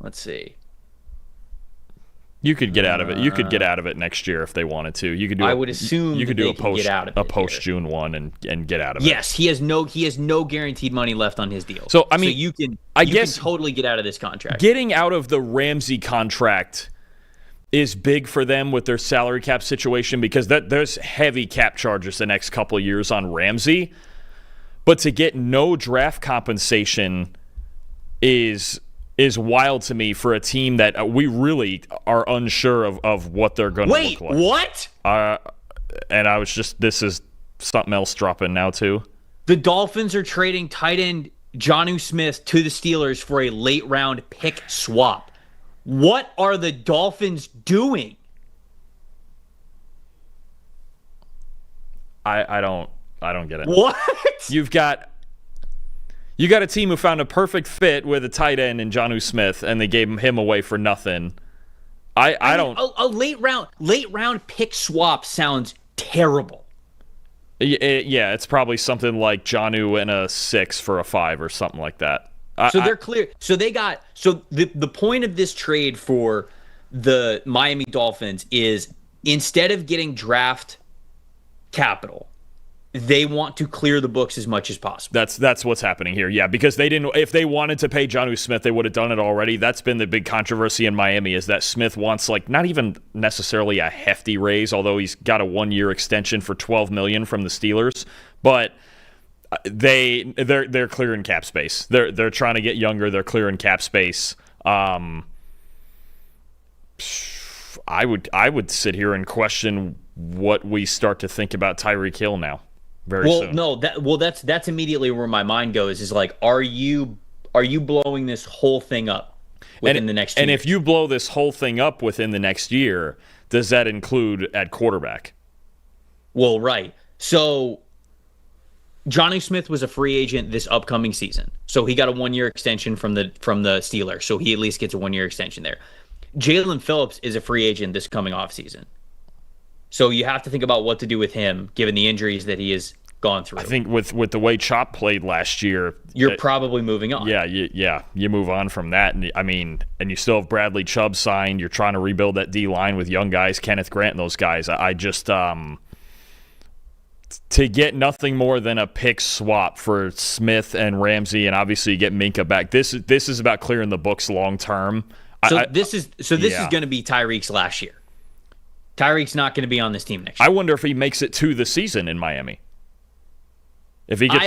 Let's see. You could get out of it. You could get out of it next year if they wanted to. You could do. I would assume you could do a post June 1 and get out of it. Yes, he has no guaranteed money left on his deal. So you can totally get out of this contract. Getting out of the Ramsey contract is big for them with their salary cap situation because there's heavy cap charges the next couple of years on Ramsey. But to get no draft compensation is wild to me for a team that we really are unsure of what they're going to look like. Wait, what? And I was this is something else dropping now too. The Dolphins are trading tight end Jonnu Smith to the Steelers for a late round pick swap. What are the Dolphins doing? I don't get it. What? You got a team who found a perfect fit with a tight end in Jonnu Smith, and they gave him away for nothing. I don't. A late round pick swap sounds terrible. Yeah, it's probably something like Jonnu and a 6 for a 5 or something like that. They're clear. So the point of this trade for the Miami Dolphins is instead of getting draft capital, they want to clear the books as much as possible. That's what's happening here. Yeah, because they didn't. If they wanted to pay Jonnu Smith, they would have done it already. That's been the big controversy in Miami is that Smith wants not even necessarily a hefty raise, although he's got a 1-year extension for $12 million from the Steelers. But they're clearing cap space. They're trying to get younger. They're clearing cap space. I would sit here and question what we start to think about Tyreek Hill now. Very soon. That's immediately where my mind goes. Is like, are you blowing this whole thing up within the next year? And if you blow this whole thing up within the next year, does that include at quarterback? Well, right. So Jonnu Smith was a free agent this upcoming season. So he got a 1-year extension from the Steelers. So he at least gets a 1-year extension there. Jalen Phillips is a free agent this coming offseason. So you have to think about what to do with him, given the injuries that he has gone through. I think with the way Chop played last year, you're probably moving on. Yeah, you move on from that, and and you still have Bradley Chubb signed. You're trying to rebuild that D line with young guys, Kenneth Grant and those guys. I just to get nothing more than a pick swap for Smith and Ramsey, and obviously you get Minka back. This is about clearing the books long term. This is going to be Tyreek's last year. Tyreek's not going to be on this team next year. I wonder if he makes it to the season in Miami. If he gets,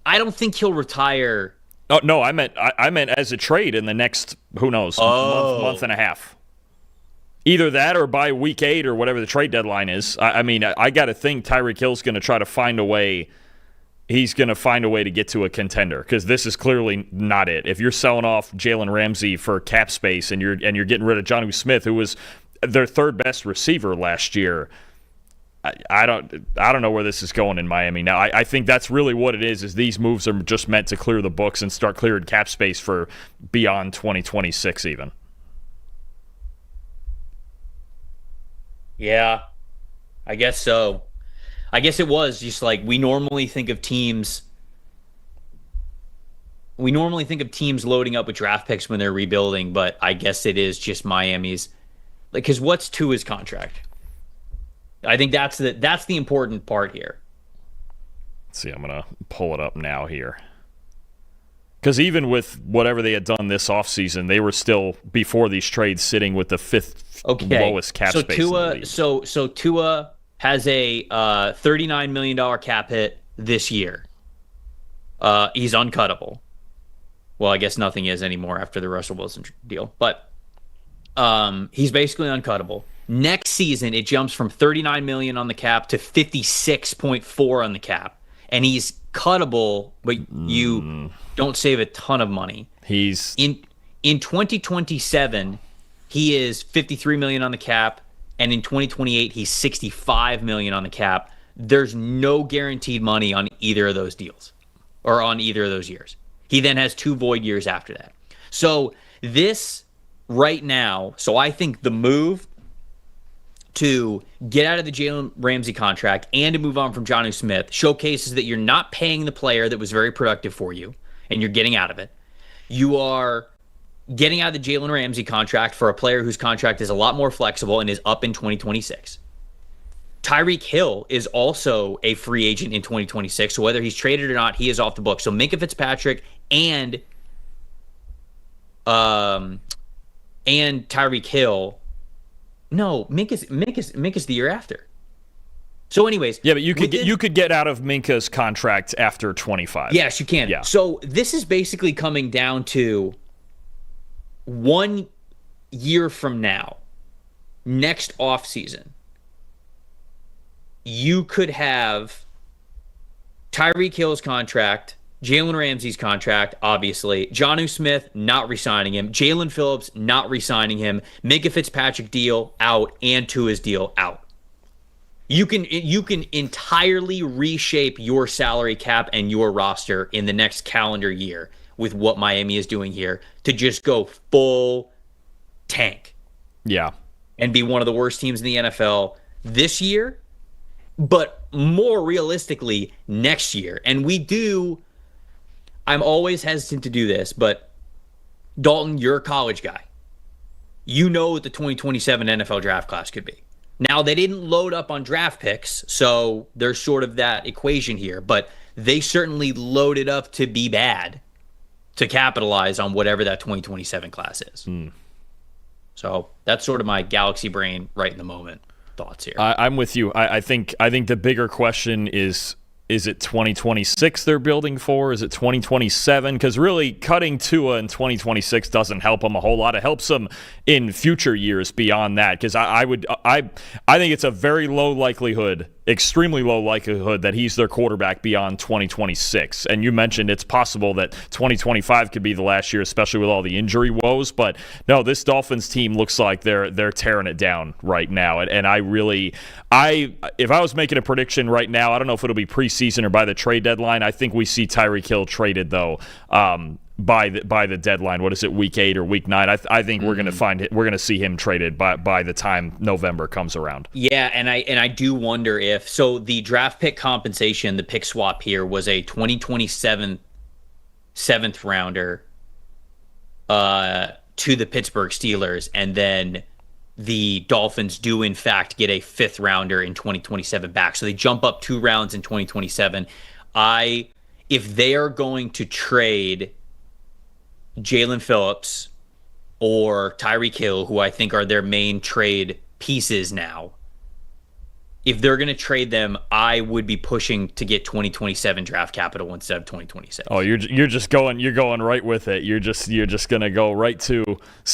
I don't think he'll retire. Oh no, I meant as a trade in the next, who knows, month and a half. Either that or by week 8 or whatever the trade deadline is. I got to think Tyreek Hill's going to try to find a way. He's going to find a way to get to a contender, because this is clearly not it. If you're selling off Jalen Ramsey for cap space and you're getting rid of Jonnu Smith, who was their third best receiver last year, I don't know where this is going in Miami. Now, I think that's really what it is these moves are just meant to clear the books and start clearing cap space for beyond 2026 even. Yeah, I guess so. I guess it was just like we normally think of teams loading up with draft picks when they're rebuilding, but I guess it is just Miami's. Like, because what's Tua's contract? I think that's the important part here. Let's see, I'm going to pull it up now here. Because even with whatever they had done this offseason, they were still, before these trades, sitting with the 5th lowest cap space in the league. So Tua has a $39 million cap hit this year. He's uncuttable. Well, I guess nothing is anymore after the Russell Wilson deal. But he's basically uncuttable. Next season, it jumps from $39 million on the cap to $56.4 on the cap. And he's cuttable, but you don't save a ton of money. He's in 2027, he is $53 million on the cap, and in 2028, he's $65 million on the cap. There's no guaranteed money on either of those deals or on either of those years. He then has 2 void years after that. So this right now, so I think the move to get out of the Jalen Ramsey contract and to move on from Jonnu Smith showcases that you're not paying the player that was very productive for you, and you're getting out of it. You are getting out of the Jalen Ramsey contract for a player whose contract is a lot more flexible and is up in 2026. Tyreek Hill is also a free agent in 2026, so whether he's traded or not, he is off the book. So Minka Fitzpatrick and Tyreek Hill. No, Minka's the year after. So, anyways, yeah, but you could get out of Minka's contract after 25. Yes, you can. Yeah. So this is basically coming down to 1 year from now, next offseason, you could have Tyreek Hill's contract, Jalen Ramsey's contract, obviously, Jonnu Smith not re-signing him, Jalen Phillips not re-signing him, Minka Fitzpatrick deal out, and Tua's deal out. You can entirely reshape your salary cap and your roster in the next calendar year with what Miami is doing here to just go full tank. Yeah. And be one of the worst teams in the NFL this year, but more realistically next year. And I'm always hesitant to do this, but Dalton, you're a college guy. You know what the 2027 NFL draft class could be. Now, they didn't load up on draft picks, so there's sort of that equation here, but they certainly loaded up to be bad to capitalize on whatever that 2027 class is. So that's sort of my galaxy brain right in the moment thoughts here. I'm with you. I think the bigger question is is it 2026 they're building for? Is it 2027? Because really, cutting Tua in 2026 doesn't help him a whole lot. It helps him in future years beyond that. Because I think it's a very low likelihood, extremely low likelihood that he's their quarterback beyond 2026. And you mentioned it's possible that 2025 could be the last year, especially with all the injury woes. But no, this Dolphins team looks like they're tearing it down right now. And if I was making a prediction right now, I don't know if it'll be preseason or by the trade deadline. I think we see Tyreek Hill traded though. By the deadline, what is it, week 8 or week 9? I think we're gonna see him traded by the time November comes around. Yeah, and I do wonder if so. The draft pick compensation, the pick swap here was a 2027 7th rounder to the Pittsburgh Steelers, and then the Dolphins do in fact get a 5th rounder in 2027 back. So they jump up 2 rounds in 2027. If they are going to trade Jalen Phillips or Tyreek Hill, who I think are their main trade pieces now, if they're going to trade them, I would be pushing to get 2027 draft capital instead of 2026. Oh, you're going right with it. You're just going to go right to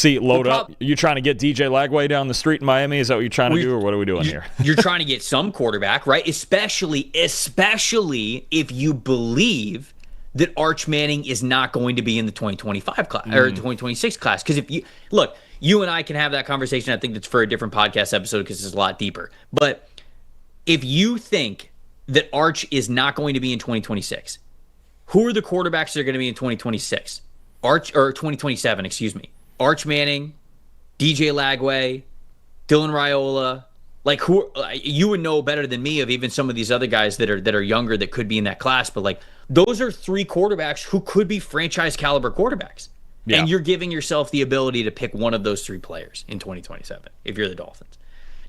load up. You're trying to get DJ Lagway down the street in Miami? Is that what you're trying to do, or what are we doing here? You're trying to get some quarterback, right? Especially if you believe that Arch Manning is not going to be in the 2025 class or 2026 class. Because if you and I can have that conversation. I think that's for a different podcast episode because it's a lot deeper. But if you think that Arch is not going to be in 2026, who are the quarterbacks that are going to be in 2026? Or 2027, excuse me. Arch Manning, DJ Lagway, Dylan Raiola. Like, who you would know better than me of even some of these other guys that are younger that could be in that class. But like, those are 3 quarterbacks who could be franchise caliber quarterbacks. Yeah. And you're giving yourself the ability to pick one of those 3 players in 2027 if you're the Dolphins.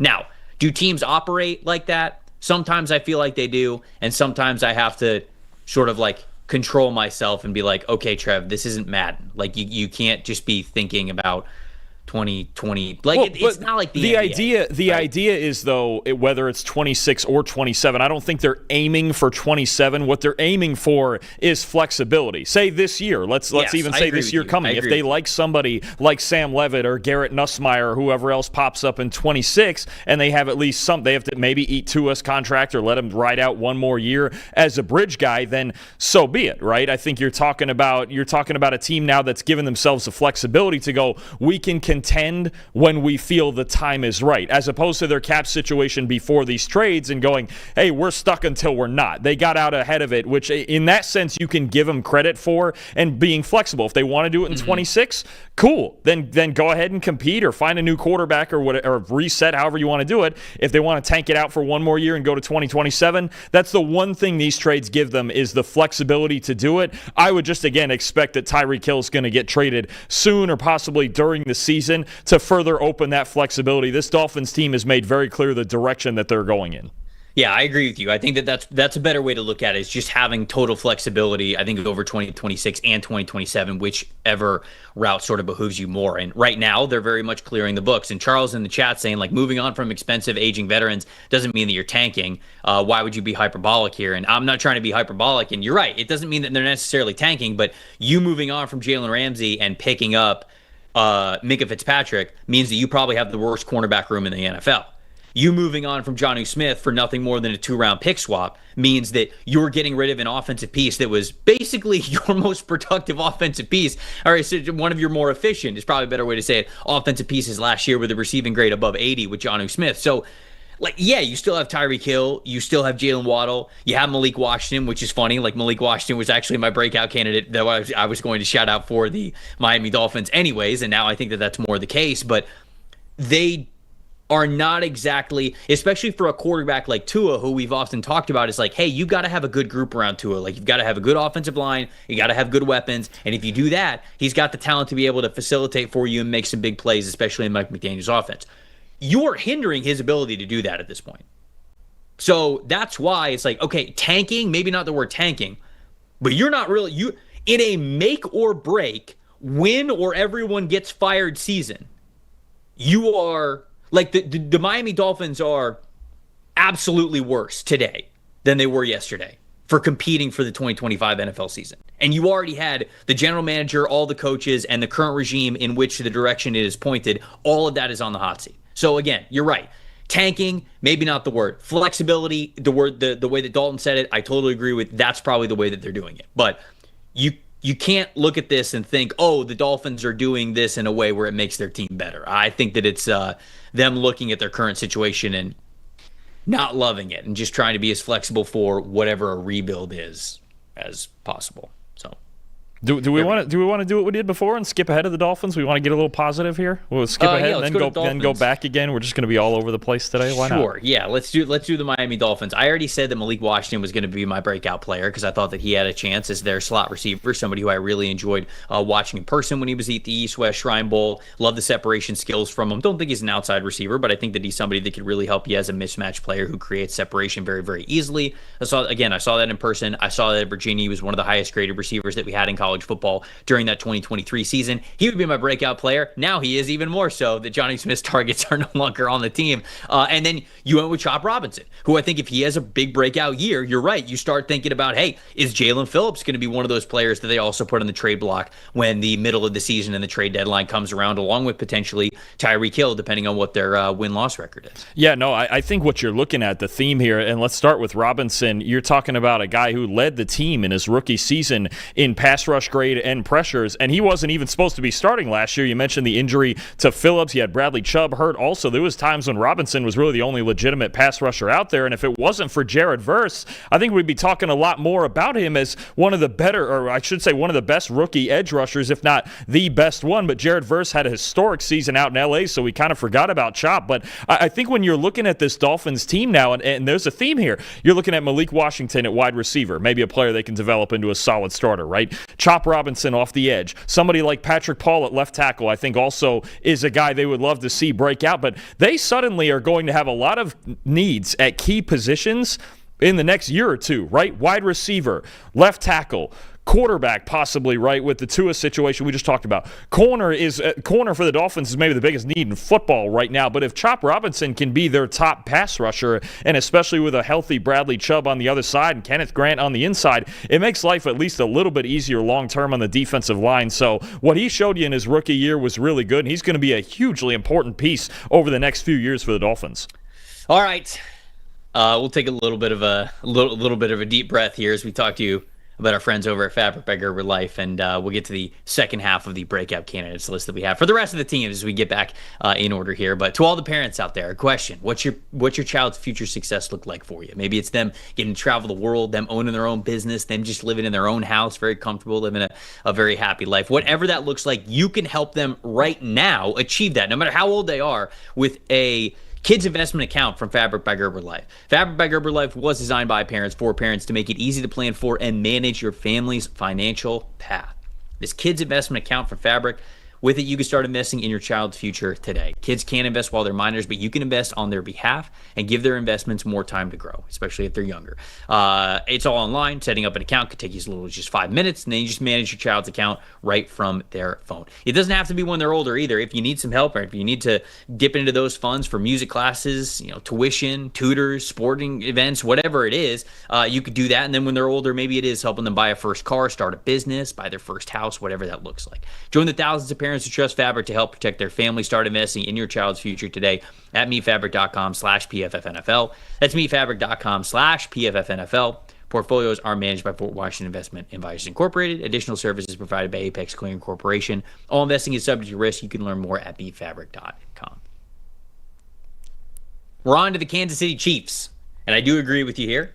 Now, do teams operate like that? Sometimes I feel like they do, and sometimes I have to sort of like control myself and be like, okay, Trev, this isn't Madden. Like you can't just be thinking about 2020. Like it's not like the NBA, the idea is though, whether it's 26 or 27, I don't think they're aiming for 27. What they're aiming for is flexibility. Say this year, let's even say this year coming, if they like somebody like Sam Levitt or Garrett Nussmeier or whoever else pops up in 26, and they have at least they have to maybe eat Tua's contract or let him ride out one more year as a bridge guy, then so be it, right? I think you're talking about a team now that's given themselves the flexibility to go, we can contend when we feel the time is right, as opposed to their cap situation before these trades and going, hey, we're stuck until we're not. They got out ahead of it, which in that sense you can give them credit for, and being flexible. If they want to do it in 26, cool. Then go ahead and compete or find a new quarterback or reset, however you want to do it. If they want to tank it out for one more year and go to 2027, that's the one thing these trades give them, is the flexibility to do it. I would just, again, expect that Tyreek Hill is going to get traded soon or possibly during the season to further open that flexibility. This Dolphins team has made very clear the direction that they're going in. Yeah, I agree with you. I think that's a better way to look at it, is just having total flexibility, I think, over 2026 and 2027, whichever route sort of behooves you more. And right now, they're very much clearing the books. And Charles in the chat saying, like, moving on from expensive aging veterans doesn't mean that you're tanking. Why would you be hyperbolic here? And I'm not trying to be hyperbolic. And you're right. It doesn't mean that they're necessarily tanking, but you moving on from Jalen Ramsey and picking up Minka Fitzpatrick means that you probably have the worst cornerback room in the NFL. You moving on from Jonnu Smith for nothing more than a 2-round pick swap means that you're getting rid of an offensive piece that was basically your most productive offensive piece. All right, so one of your more efficient is probably a better way to say it. Offensive pieces last year with a receiving grade above 80 with Jonnu Smith. So, like, yeah, you still have Tyreek Hill. You still have Jalen Waddle. You have Malik Washington, which is funny. Like, Malik Washington was actually my breakout candidate that I was going to shout out for the Miami Dolphins anyways, and now I think that that's more the case. But they are not exactly, especially for a quarterback like Tua, who we've often talked about, is like, hey, you got to have a good group around Tua. Like, you've got to have a good offensive line. You got to have good weapons. And if you do that, he's got the talent to be able to facilitate for you and make some big plays, especially in Mike McDaniel's offense. You're hindering his ability to do that at this point. So that's why it's like, okay, tanking, maybe not the word tanking, but you're not really, in a make or break, win or everyone gets fired season, you are, like, the Miami Dolphins are absolutely worse today than they were yesterday. for competing for the 2025 NFL season. And you already had the general manager, all the coaches, and the current regime in which the direction it is pointed. All of that is on the hot seat. So again, you're right. Tanking, maybe not the word. Flexibility, the word, the way that Dalton said it, I totally agree with. That's probably the way that they're doing it. But you can't look at this and think, oh, the Dolphins are doing this in a way where it makes their team better. I think that it's them looking at their current situation and not loving it and just trying to be as flexible for whatever a rebuild is as possible. So, do we want to do what we did before and skip ahead of the Dolphins? We want to get a little positive here. We'll skip ahead and then go back again. We're just going to be all over the place today. Why not? Sure. Yeah. Let's do the Miami Dolphins. I already said that Malik Washington was going to be my breakout player because I thought that he had a chance as their slot receiver, somebody who I really enjoyed watching in person when he was at the East-West Shrine Bowl. Love the separation skills from him. Don't think he's an outside receiver, but I think that he's somebody that could really help you as a mismatch player who creates separation very, very easily. I saw that in person. I saw that at Virginia. He was one of the highest graded receivers that we had in college football during that 2023 season. He would be my breakout player. Now he is even more so that Johnny Smith's targets are no longer on the team. And then you went with Chop Robinson, who I think if he has a big breakout year, you're right. You start thinking about, hey, is Jalen Phillips going to be one of those players that they also put on the trade block when the middle of the season and the trade deadline comes around, along with potentially Tyreek Hill, depending on what their win-loss record is? Yeah, no, I think what you're looking at, the theme here, and let's start with Robinson. You're talking about a guy who led the team in his rookie season in pass rush grade and pressures, and he wasn't even supposed to be starting last year. You mentioned the injury to Phillips. You had Bradley Chubb hurt also. There was times when Robinson was really the only legitimate pass rusher out there, and if it wasn't for Jared Verse, I think we'd be talking a lot more about him as one of the better, or I should say one of the best rookie edge rushers, if not the best one. But Jared Verse had a historic season out in L.A., so we kind of forgot about Chop. But I think when you're looking at this Dolphins team now, and there's a theme here, you're looking at Malik Washington at wide receiver, maybe a player they can develop into a solid starter, right? Chop Robinson off the edge. Somebody like Patrick Paul at left tackle, I think also is a guy they would love to see break out, but they suddenly are going to have a lot of needs at key positions in the next year or two, right? Wide receiver, left tackle, quarterback possibly, right, with the Tua situation we just talked about. Corner for the Dolphins is maybe the biggest need in football right now, but if Chop Robinson can be their top pass rusher, and especially with a healthy Bradley Chubb on the other side and Kenneth Grant on the inside, it makes life at least a little bit easier long-term on the defensive line. So what he showed you in his rookie year was really good, and he's going to be a hugely important piece over the next few years for the Dolphins. All right. We'll take a little bit of a deep breath here as we talk to you about our friends over at Fabric by Gerber Life, and we'll get to the second half of the breakout candidates list that we have for the rest of the teams as we get back in order here. But to all the parents out there, a question: what's your child's future success look like for you? Maybe it's them getting to travel the world, them owning their own business, them just living in their own house, very comfortable, living a very happy life. Whatever that looks like, you can help them right now achieve that, no matter how old they are, with a kids investment account from Fabric by Gerber Life. Fabric by Gerber Life was designed by parents for parents to make it easy to plan for and manage your family's financial path. This kids investment account from Fabric, with it, you can start investing in your child's future today. Kids can't invest while they're minors, but you can invest on their behalf and give their investments more time to grow, especially if they're younger. It's all online. Setting up an account could take you as little as just 5 minutes, and then you just manage your child's account right from their phone. It doesn't have to be when they're older either. If you need some help or if you need to dip into those funds for music classes, tuition, tutors, sporting events, whatever it is, you could do that. And then when they're older, maybe it is helping them buy a first car, start a business, buy their first house, whatever that looks like. Join the thousands of parents who trust Fabric to help protect their family. Start investing in your child's future today at meetfabric.com/PFFNFL. That's meetfabric.com/PFFNFL. Portfolios are managed by Fort Washington Investment Advisors Incorporated. Additional services provided by Apex Clearing Corporation. All investing is subject to risk. You can learn more at meetfabric.com. We're on to the Kansas City Chiefs, and I do agree with you here.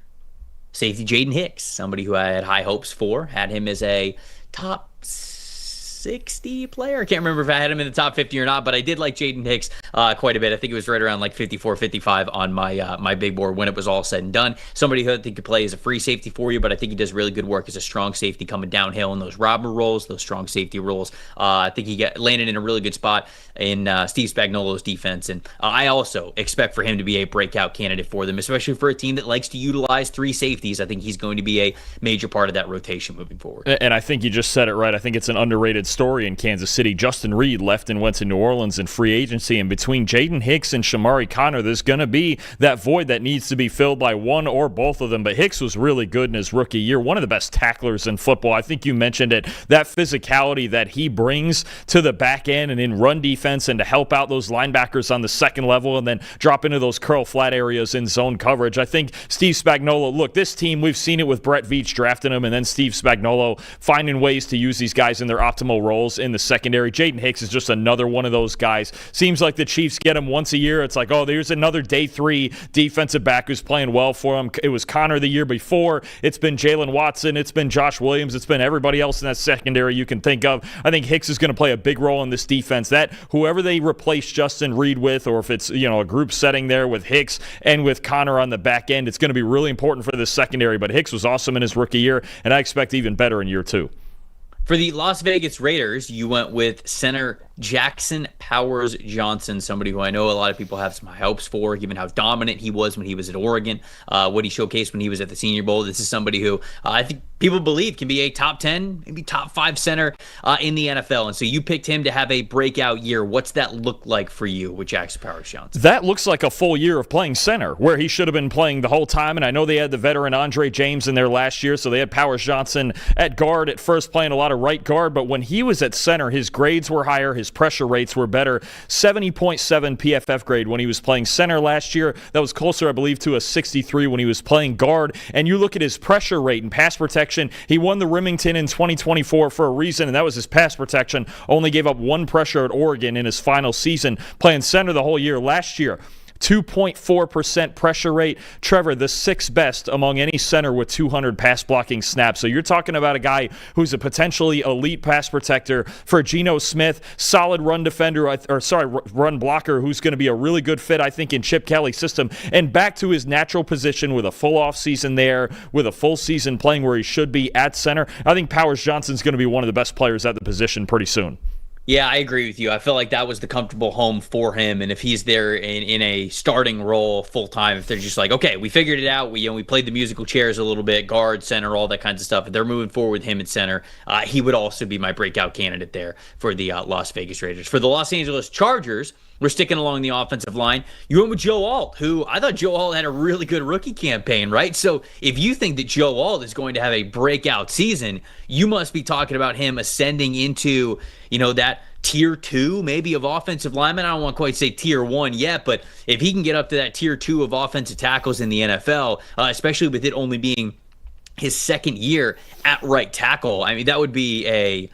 Safety Jaden Hicks, somebody who I had high hopes for, had him as a top 60 player. I can't remember if I had him in the top 50 or not, but I did like Jaden Hicks quite a bit. I think it was right around like 54, 55 on my big board when it was all said and done. Somebody who I think could play as a free safety for you, but I think he does really good work as a strong safety coming downhill in those robber roles, those strong safety roles. I think he landed in a really good spot in Steve Spagnuolo's defense, and I also expect for him to be a breakout candidate for them, especially for a team that likes to utilize three safeties. I think he's going to be a major part of that rotation moving forward. And I think you just said it right. I think it's an underrated story in Kansas City. Justin Reed left and went to New Orleans in free agency, and between Jaden Hicks and Shamari Connor, there's going to be that void that needs to be filled by one or both of them. But Hicks was really good in his rookie year, one of the best tacklers in football. I think you mentioned it, that physicality that he brings to the back end and in run defense, and to help out those linebackers on the second level and then drop into those curl flat areas in zone coverage. I think Steve Spagnuolo, look, this team, we've seen it with Brett Veach drafting him and then Steve Spagnuolo finding ways to use these guys in their optimal roles in the secondary. Jaden Hicks is just another one of those guys. Seems like the Chiefs get him once a year. It's like, oh, there's another day 3 defensive back who's playing well for him. It was Connor the year before. It's been Jalen Watson. It's been Josh Williams. It's been everybody else in that secondary you can think of. I think Hicks is going to play a big role in this defense. That whoever they replace Justin Reed with, or if it's a group setting there with Hicks and with Connor on the back end, it's going to be really important for this secondary. But Hicks was awesome in his rookie year, and I expect even better in year 2. For the Las Vegas Raiders, you went with center Jackson Powers Johnson, somebody who I know a lot of people have some high hopes for, given how dominant he was when he was at Oregon, what he showcased when he was at the Senior Bowl. This is somebody who I think people believe can be a top 10, maybe top 5 center in the NFL. And so you picked him to have a breakout year. What's that look like for you with Jackson Powers Johnson? That looks like a full year of playing center, where he should have been playing the whole time. And I know they had the veteran Andre James in there last year, so they had Powers Johnson at guard at first, playing a lot of right guard. But when he was at center, his grades were higher, his pressure rates were better. 70.7 PFF grade when he was playing center last year. That was closer, I believe, to a 63 when he was playing guard. And you look at his pressure rate and pass protection. He won the Remington in 2024 for a reason, and that was his pass protection. Only gave up 1 pressure at Oregon in his final season, playing center the whole year. Last year, 2.4% pressure rate. Trevor, the 6th best among any center with 200 pass blocking snaps. So you're talking about a guy who's a potentially elite pass protector for Geno Smith, solid run defender, run blocker, who's going to be a really good fit, I think, in Chip Kelly's system, and back to his natural position with a full offseason there, with a full season playing where he should be at center. I think Powers Johnson's going to be one of the best players at the position pretty soon. Yeah, I agree with you. I feel like that was the comfortable home for him. And if he's there in a starting role full time, if they're just like, okay, we figured it out, we played the musical chairs a little bit, guard, center, all that kinds of stuff. If they're moving forward with him at center, he would also be my breakout candidate there for the Las Vegas Raiders. For the Los Angeles Chargers, we're sticking along the offensive line. You went with Joe Alt, who I thought Joe Alt had a really good rookie campaign, right? So if you think that Joe Alt is going to have a breakout season, you must be talking about him ascending into, that tier 2 maybe of offensive linemen. I don't want to quite say tier 1 yet, but if he can get up to that tier 2 of offensive tackles in the NFL, especially with it only being his second year at right tackle, I mean, that would be a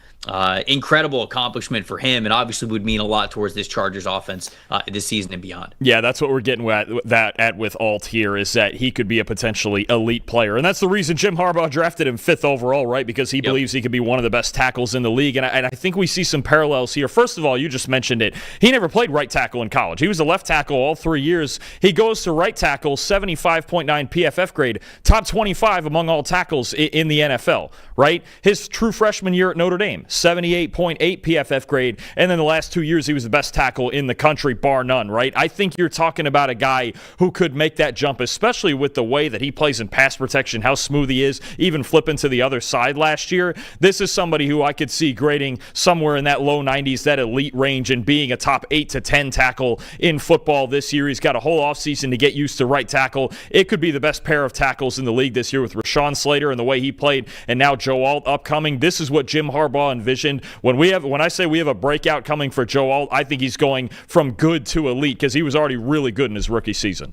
incredible accomplishment for him, and obviously would mean a lot towards this Chargers offense this season and beyond. Yeah, that's what we're getting at with Alt here, is that he could be a potentially elite player. And that's the reason Jim Harbaugh drafted him 5th overall, right? Because he believes he could be one of the best tackles in the league. And I think we see some parallels here. First of all, you just mentioned it. He never played right tackle in college. He was a left tackle all 3 years. He goes to right tackle, 75.9 PFF grade, top 25 among all tackles in the NFL, right? His true freshman year at Notre Dame, 78.8 PFF grade, and then the last 2 years he was the best tackle in the country, bar none, right? I think you're talking about a guy who could make that jump, especially with the way that he plays in pass protection, how smooth he is, even flipping to the other side last year. This is somebody who I could see grading somewhere in that low 90s, that elite range, and being a top 8 to 10 tackle in football this year. He's got a whole offseason to get used to right tackle. It could be the best pair of tackles in the league this year with Rashawn Slater and the way he played, and now Joe Alt upcoming. This is what Jim Harbaugh envisioned. When I say we have a breakout coming for Joe Alt, I think he's going from good to elite, because he was already really good in his rookie season.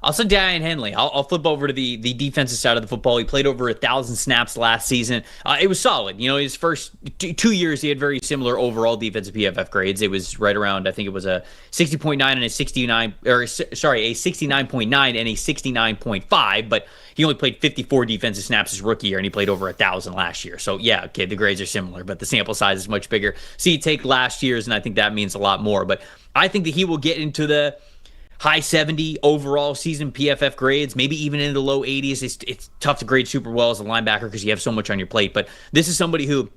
I'll say Daiyan Henley. I'll flip over to the defensive side of the football. He played over 1,000 snaps last season. It was solid. His first 2 years, he had very similar overall defensive PFF grades. It was right around, I think it was a 60.9 and a 69, or sorry, a 69.9 and a 69.5, but he only played 54 defensive snaps his rookie year, and he played over 1,000 last year. So yeah, okay, the grades are similar, but the sample size is much bigger. So you take last year's, and I think that means a lot more. But I think that he will get into the high 70 overall season PFF grades, maybe even in the low 80s. It's tough to grade super well as a linebacker because you have so much on your plate. But this is somebody who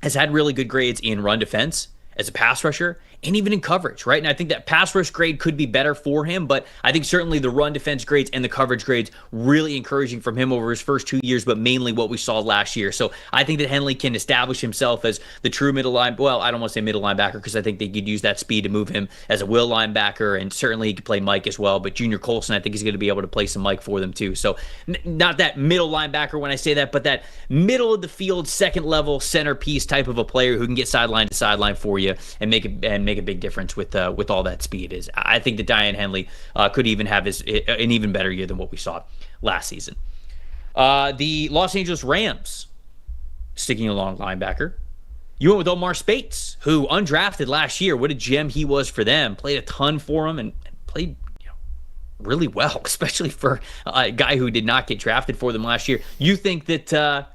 has had really good grades in run defense as a pass rusher and even in coverage, right? And I think that pass rush grade could be better for him, but I think certainly the run defense grades and the coverage grades really encouraging from him over his first 2 years, but mainly what we saw last year. So I think that Henley can establish himself as the true middle line. Well, I don't want to say middle linebacker because I think they could use that speed to move him as a will linebacker, and certainly he could play Mike as well. But Junior Colson, I think he's going to be able to play some Mike for them too. So not that middle linebacker when I say that, but that middle of the field, second level centerpiece type of a player who can get sideline to sideline for you and make a big difference with all that speed. Is I think that Diane Henley could even have an even better year than what we saw last season. The Los Angeles Rams, sticking along linebacker, you went with Omar Speights, who undrafted last year. What a gem he was for them. Played a ton for him and played really well, especially for a guy who did not get drafted for them last year. You think that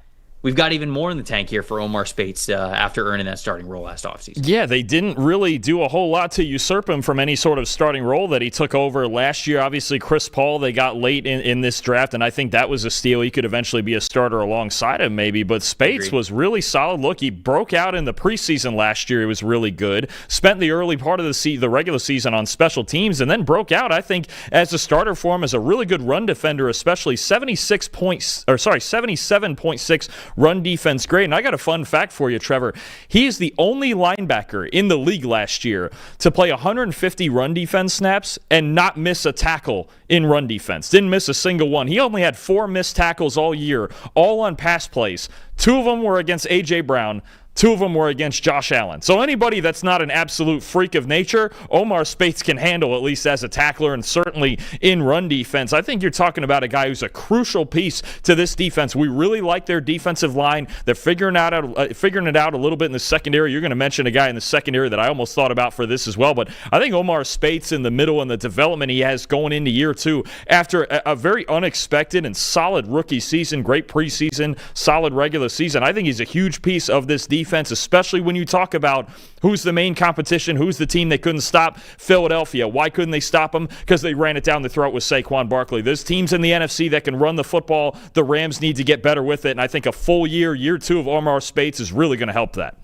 we've got even more in the tank here for Omar Speights after earning that starting role last offseason? Yeah, they didn't really do a whole lot to usurp him from any sort of starting role that he took over last year. Obviously, Chris Paul, they got late in this draft, and I think that was a steal. He could eventually be a starter alongside him maybe, but Speights was really solid. Look, he broke out in the preseason last year. He was really good. Spent the early part of the regular season on special teams, and then broke out, I think, as a starter for him as a really good run defender, especially 77.6 run defense grade. And I got a fun fact for you, Trevor. He is the only linebacker in the league last year to play 150 run defense snaps and not miss a tackle in run defense. Didn't miss a single one. He only had 4 missed tackles all year, all on pass plays. 2 of them were against A.J. Brown. 2 of them were against Josh Allen. So anybody that's not an absolute freak of nature, Omar Speights can handle, at least as a tackler and certainly in run defense. I think you're talking about a guy who's a crucial piece to this defense. We really like their defensive line. They're figuring it out a little bit in the secondary. You're going to mention a guy in the secondary that I almost thought about for this as well. But I think Omar Speights in the middle and the development he has going into year 2 after a very unexpected and solid rookie season, great preseason, solid regular season. I think he's a huge piece of this defense, especially when you talk about who's the main competition, who's the team they couldn't stop. Philadelphia. Why couldn't they stop them? Because they ran it down the throat with Saquon Barkley. There's teams in the NFC that can run the football. The Rams need to get better with it, and I think a full year 2 of Omar Speights is really going to help that.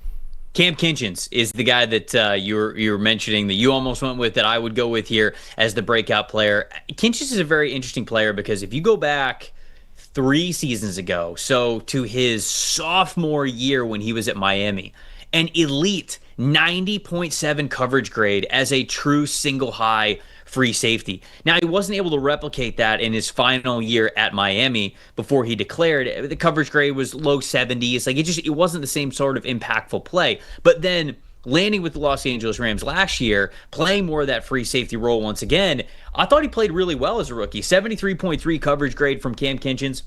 Cam Kinchens is the guy that you were mentioning that you almost went with, that I would go with here as the breakout player. Kinchens is a very interesting player because if you go back 3 seasons ago, so to his sophomore year when he was at Miami, an elite 90.7 coverage grade as a true single high free safety. Now, he wasn't able to replicate that in his final year at Miami before he declared. The coverage grade was low 70s. Like it wasn't the same sort of impactful play. But then landing with the Los Angeles Rams last year, playing more of that free safety role once again, I thought he played really well as a rookie. 73.3 coverage grade from Cam Kinchens.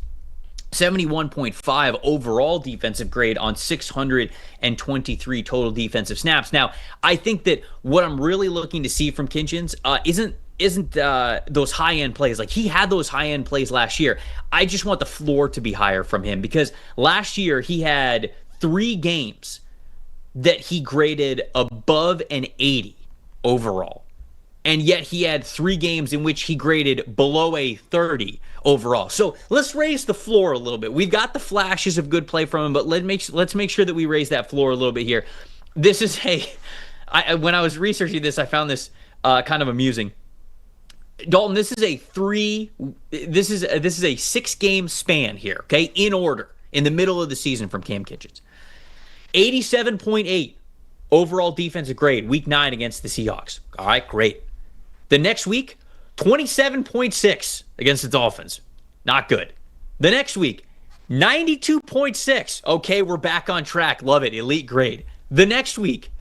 71.5 overall defensive grade on 623 total defensive snaps. Now, I think that what I'm really looking to see from Kinchens isn't those high-end plays. Like, he had those high-end plays last year. I just want the floor to be higher from him because last year he had 3 games that he graded above an 80 overall. And yet he had 3 games in which he graded below a 30 overall. So let's raise the floor a little bit. We've got the flashes of good play from him, but let's make sure that we raise that floor a little bit here. This is when I was researching this, I found this kind of amusing. Dalton, this is a 6-game span here, okay, in order, in the middle of the season from Cam Kinchens. 87.8 overall defensive grade, week 9 against the Seahawks. All right, great. The next week, 27.6 against the Dolphins. Not good. The next week, 92.6. Okay, we're back on track. Love it. Elite grade. The next week,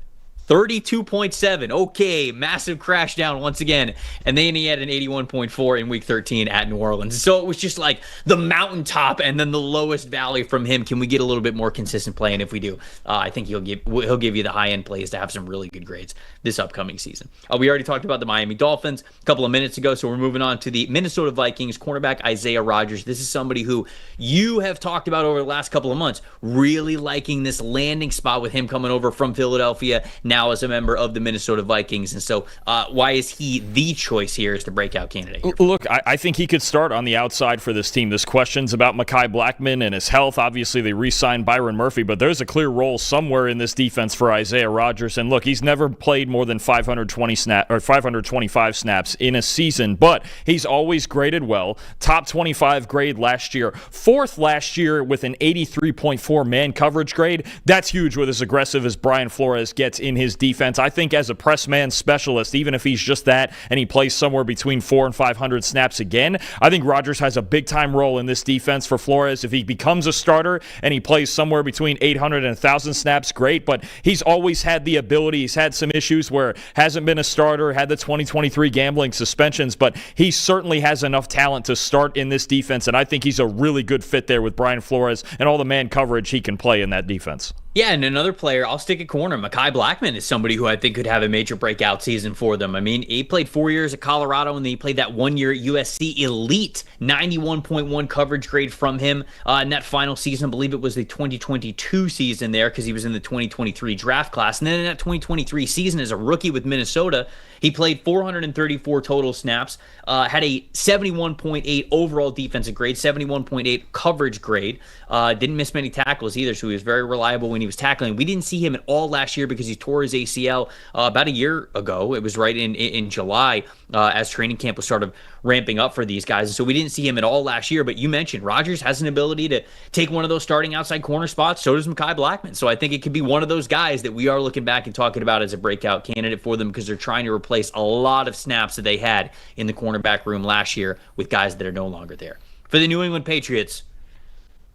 32.7. Okay, massive crash down once again. And then he had an 81.4 in week 13 at New Orleans. So it was just like the mountaintop and then the lowest valley from him. Can we get a little bit more consistent play? And if we do, I think he'll give you the high-end plays to have some really good grades this upcoming season. We already talked about the Miami Dolphins a couple of minutes ago, so we're moving on to the Minnesota Vikings cornerback Isaiah Rodgers. This is somebody who you have talked about over the last couple of months, really liking this landing spot with him coming over from Philadelphia, now now as a member of the Minnesota Vikings. And so why is he the choice here as the breakout candidate here? Look, I think he could start on the outside for this team. There's questions about Mekhi Blackmon and his health. Obviously, they re-signed Byron Murphy, but there's a clear role somewhere in this defense for Isaiah Rodgers. And look, he's never played more than 525 snaps in a season, but he's always graded well. Top 25 grade last year. Fourth last year with an 83.4 man coverage grade. That's huge with as aggressive as Brian Flores gets in his defense. I think as a press man specialist, even if he's just that and he plays somewhere between 400 and 500 snaps again, I think Rodgers has a big-time role in this defense for Flores. If he becomes a starter and he plays somewhere between 800 and 1,000 snaps, great, but he's always had the ability. He's had some issues where hasn't been a starter, had the 2023 gambling suspensions, but he certainly has enough talent to start in this defense, and I think he's a really good fit there with Brian Flores and all the man coverage he can play in that defense. Yeah, and another player, I'll stick at corner. Mekhi Blackmon is somebody who I think could have a major breakout season for them. I mean, he played 4 years at Colorado, and then he played that 1 year at USC. Elite 91.1 coverage grade from him in that final season. I believe it was the 2022 season there because he was in the 2023 draft class. And then in that 2023 season as a rookie with Minnesota, he played 434 total snaps, had a 71.8 overall defensive grade, 71.8 coverage grade. Didn't miss many tackles either, so he was very reliable when he was tackling. We didn't see him at all last year because he tore his ACL about a year ago. It was right in July as training camp was sort of ramping up for these guys. And so we didn't see him at all last year. But you mentioned Rodgers has an ability to take one of those starting outside corner spots. So does Mekhi Blackmon. So I think it could be one of those guys that we are looking back and talking about as a breakout candidate for them because they're trying to replace a lot of snaps that they had in the cornerback room last year with guys that are no longer there. For the New England Patriots,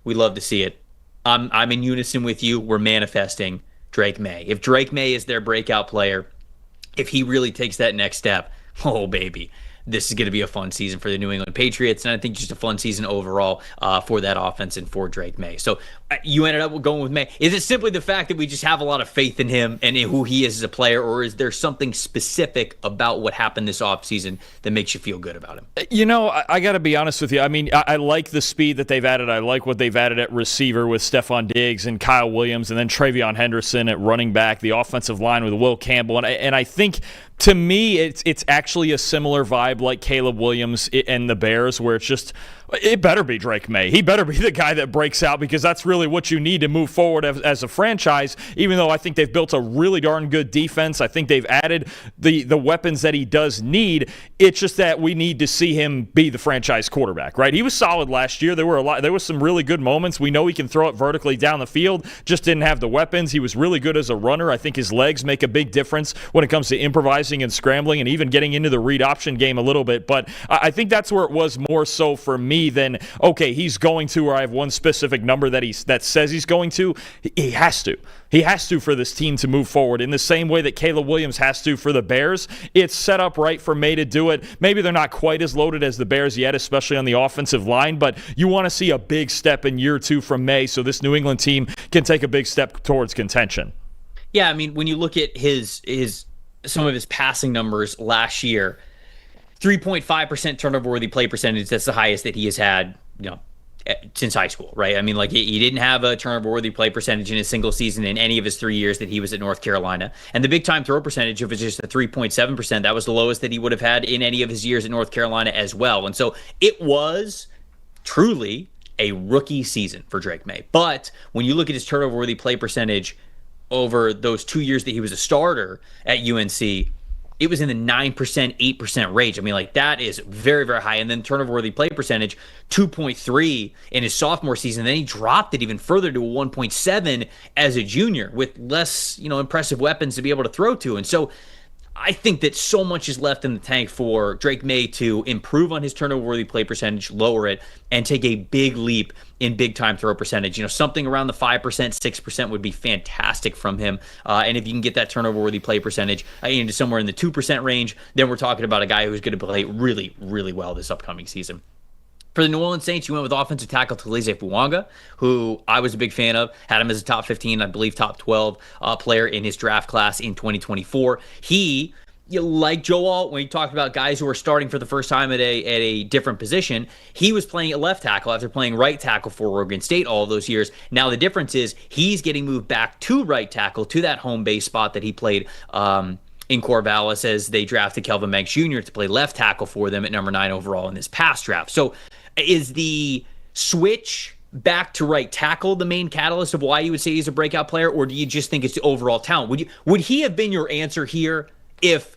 we love to see it. I'm in unison with you. We're manifesting Drake May. If Drake May is their breakout player, if he really takes that next step, oh, baby, this is going to be a fun season for the New England Patriots, and I think just a fun season overall for that offense and for Drake May. So you ended up going with May. Is it simply the fact that we just have a lot of faith in him and in who he is as a player, or is there something specific about what happened this offseason that makes you feel good about him? You know, I got to be honest with you. I mean, I like the speed that they've added. I like what they've added at receiver with Stephon Diggs and Kyle Williams, and then Travion Henderson at running back, the offensive line with Will Campbell. And I think, to me, it's actually a similar vibe like Caleb Williams and the Bears, where it's just, it better be Drake May. He better be the guy that breaks out because that's really what you need to move forward as a franchise, even though I think they've built a really darn good defense. I think they've added the weapons that he does need. It's just that we need to see him be the franchise quarterback, right? He was solid last year. There was some really good moments. We know he can throw it vertically down the field, just didn't have the weapons. He was really good as a runner. I think his legs make a big difference when it comes to improvising and scrambling and even getting into the read option game a little bit. But I think that's where it was more so for me than, okay, he's going to, or I have one specific number that says he's going to. He has to. He has to for this team to move forward in the same way that Caleb Williams has to for the Bears. It's set up right for May to do it. Maybe they're not quite as loaded as the Bears yet, especially on the offensive line, but you want to see a big step in year 2 from May so this New England team can take a big step towards contention. Yeah, I mean, when you look at some of his passing numbers last year, 3.5% turnover-worthy play percentage. That's the highest that he has had, since high school, right? I mean, like, he didn't have a turnover-worthy play percentage in a single season in any of his 3 years that he was at North Carolina. And the big-time throw percentage of it was just a 3.7%. That was the lowest that he would have had in any of his years at North Carolina as well. And so it was truly a rookie season for Drake May. But when you look at his turnover-worthy play percentage over those 2 years that he was a starter at UNC, it was in the 9%, 8% range. I mean, like, that is very, very high. And then turnover-worthy play percentage, 2.3 in his sophomore season. Then he dropped it even further to a 1.7 as a junior with less, impressive weapons to be able to throw to. And so I think that so much is left in the tank for Drake May to improve on his turnover-worthy play percentage, lower it, and take a big leap in big-time throw percentage. Something around the 5%, 6% would be fantastic from him. And if you can get that turnover-worthy play percentage into somewhere in the 2% range, then we're talking about a guy who's going to play really, really well this upcoming season. For the New Orleans Saints, you went with offensive tackle Taliese Fuanga, who I was a big fan of. Had him as a top 15, I believe top 12 player in his draft class in 2024. He you like Joel, when he talked about guys who are starting for the first time at a different position, he was playing at left tackle after playing right tackle for Oregon State all those years. Now the difference is he's getting moved back to right tackle, to that home base spot that he played in Corvallis, as they drafted Kelvin Banks Jr. to play left tackle for them at number 9 overall in this past draft. So is the switch back to right tackle the main catalyst of why you would say he's a breakout player, or do you just think it's the overall talent? Would he have been your answer here if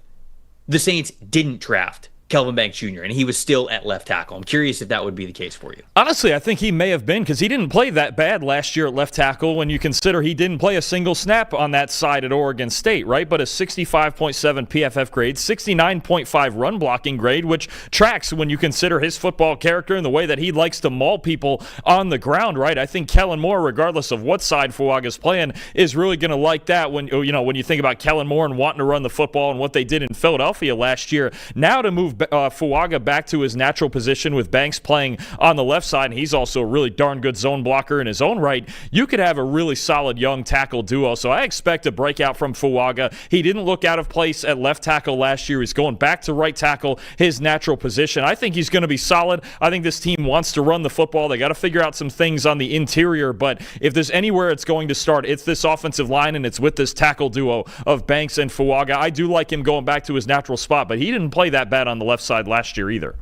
the Saints didn't draft Kelvin Banks Jr. and he was still at left tackle? I'm curious if that would be the case for you. Honestly, I think he may have been, because he didn't play that bad last year at left tackle when you consider he didn't play a single snap on that side at Oregon State, right? But a 65.7 PFF grade, 69.5 run blocking grade, which tracks when you consider his football character and the way that he likes to maul people on the ground, right? I think Kellen Moore, regardless of what side Fuaga's playing, is really going to like that when you think about Kellen Moore and wanting to run the football and what they did in Philadelphia last year. Now to move Fuaga back to his natural position with Banks playing on the left side, and he's also a really darn good zone blocker in his own right, you could have a really solid young tackle duo. So I expect a breakout from Fuaga. He didn't look out of place at left tackle last year. He's going back to right tackle, his natural position. I think he's going to be solid. I think this team wants to run the football. They got to figure out some things on the interior, but if there's anywhere it's going to start, it's this offensive line, and it's with this tackle duo of Banks and Fuaga. I do like him going back to his natural spot, but he didn't play that bad on the left side last year either.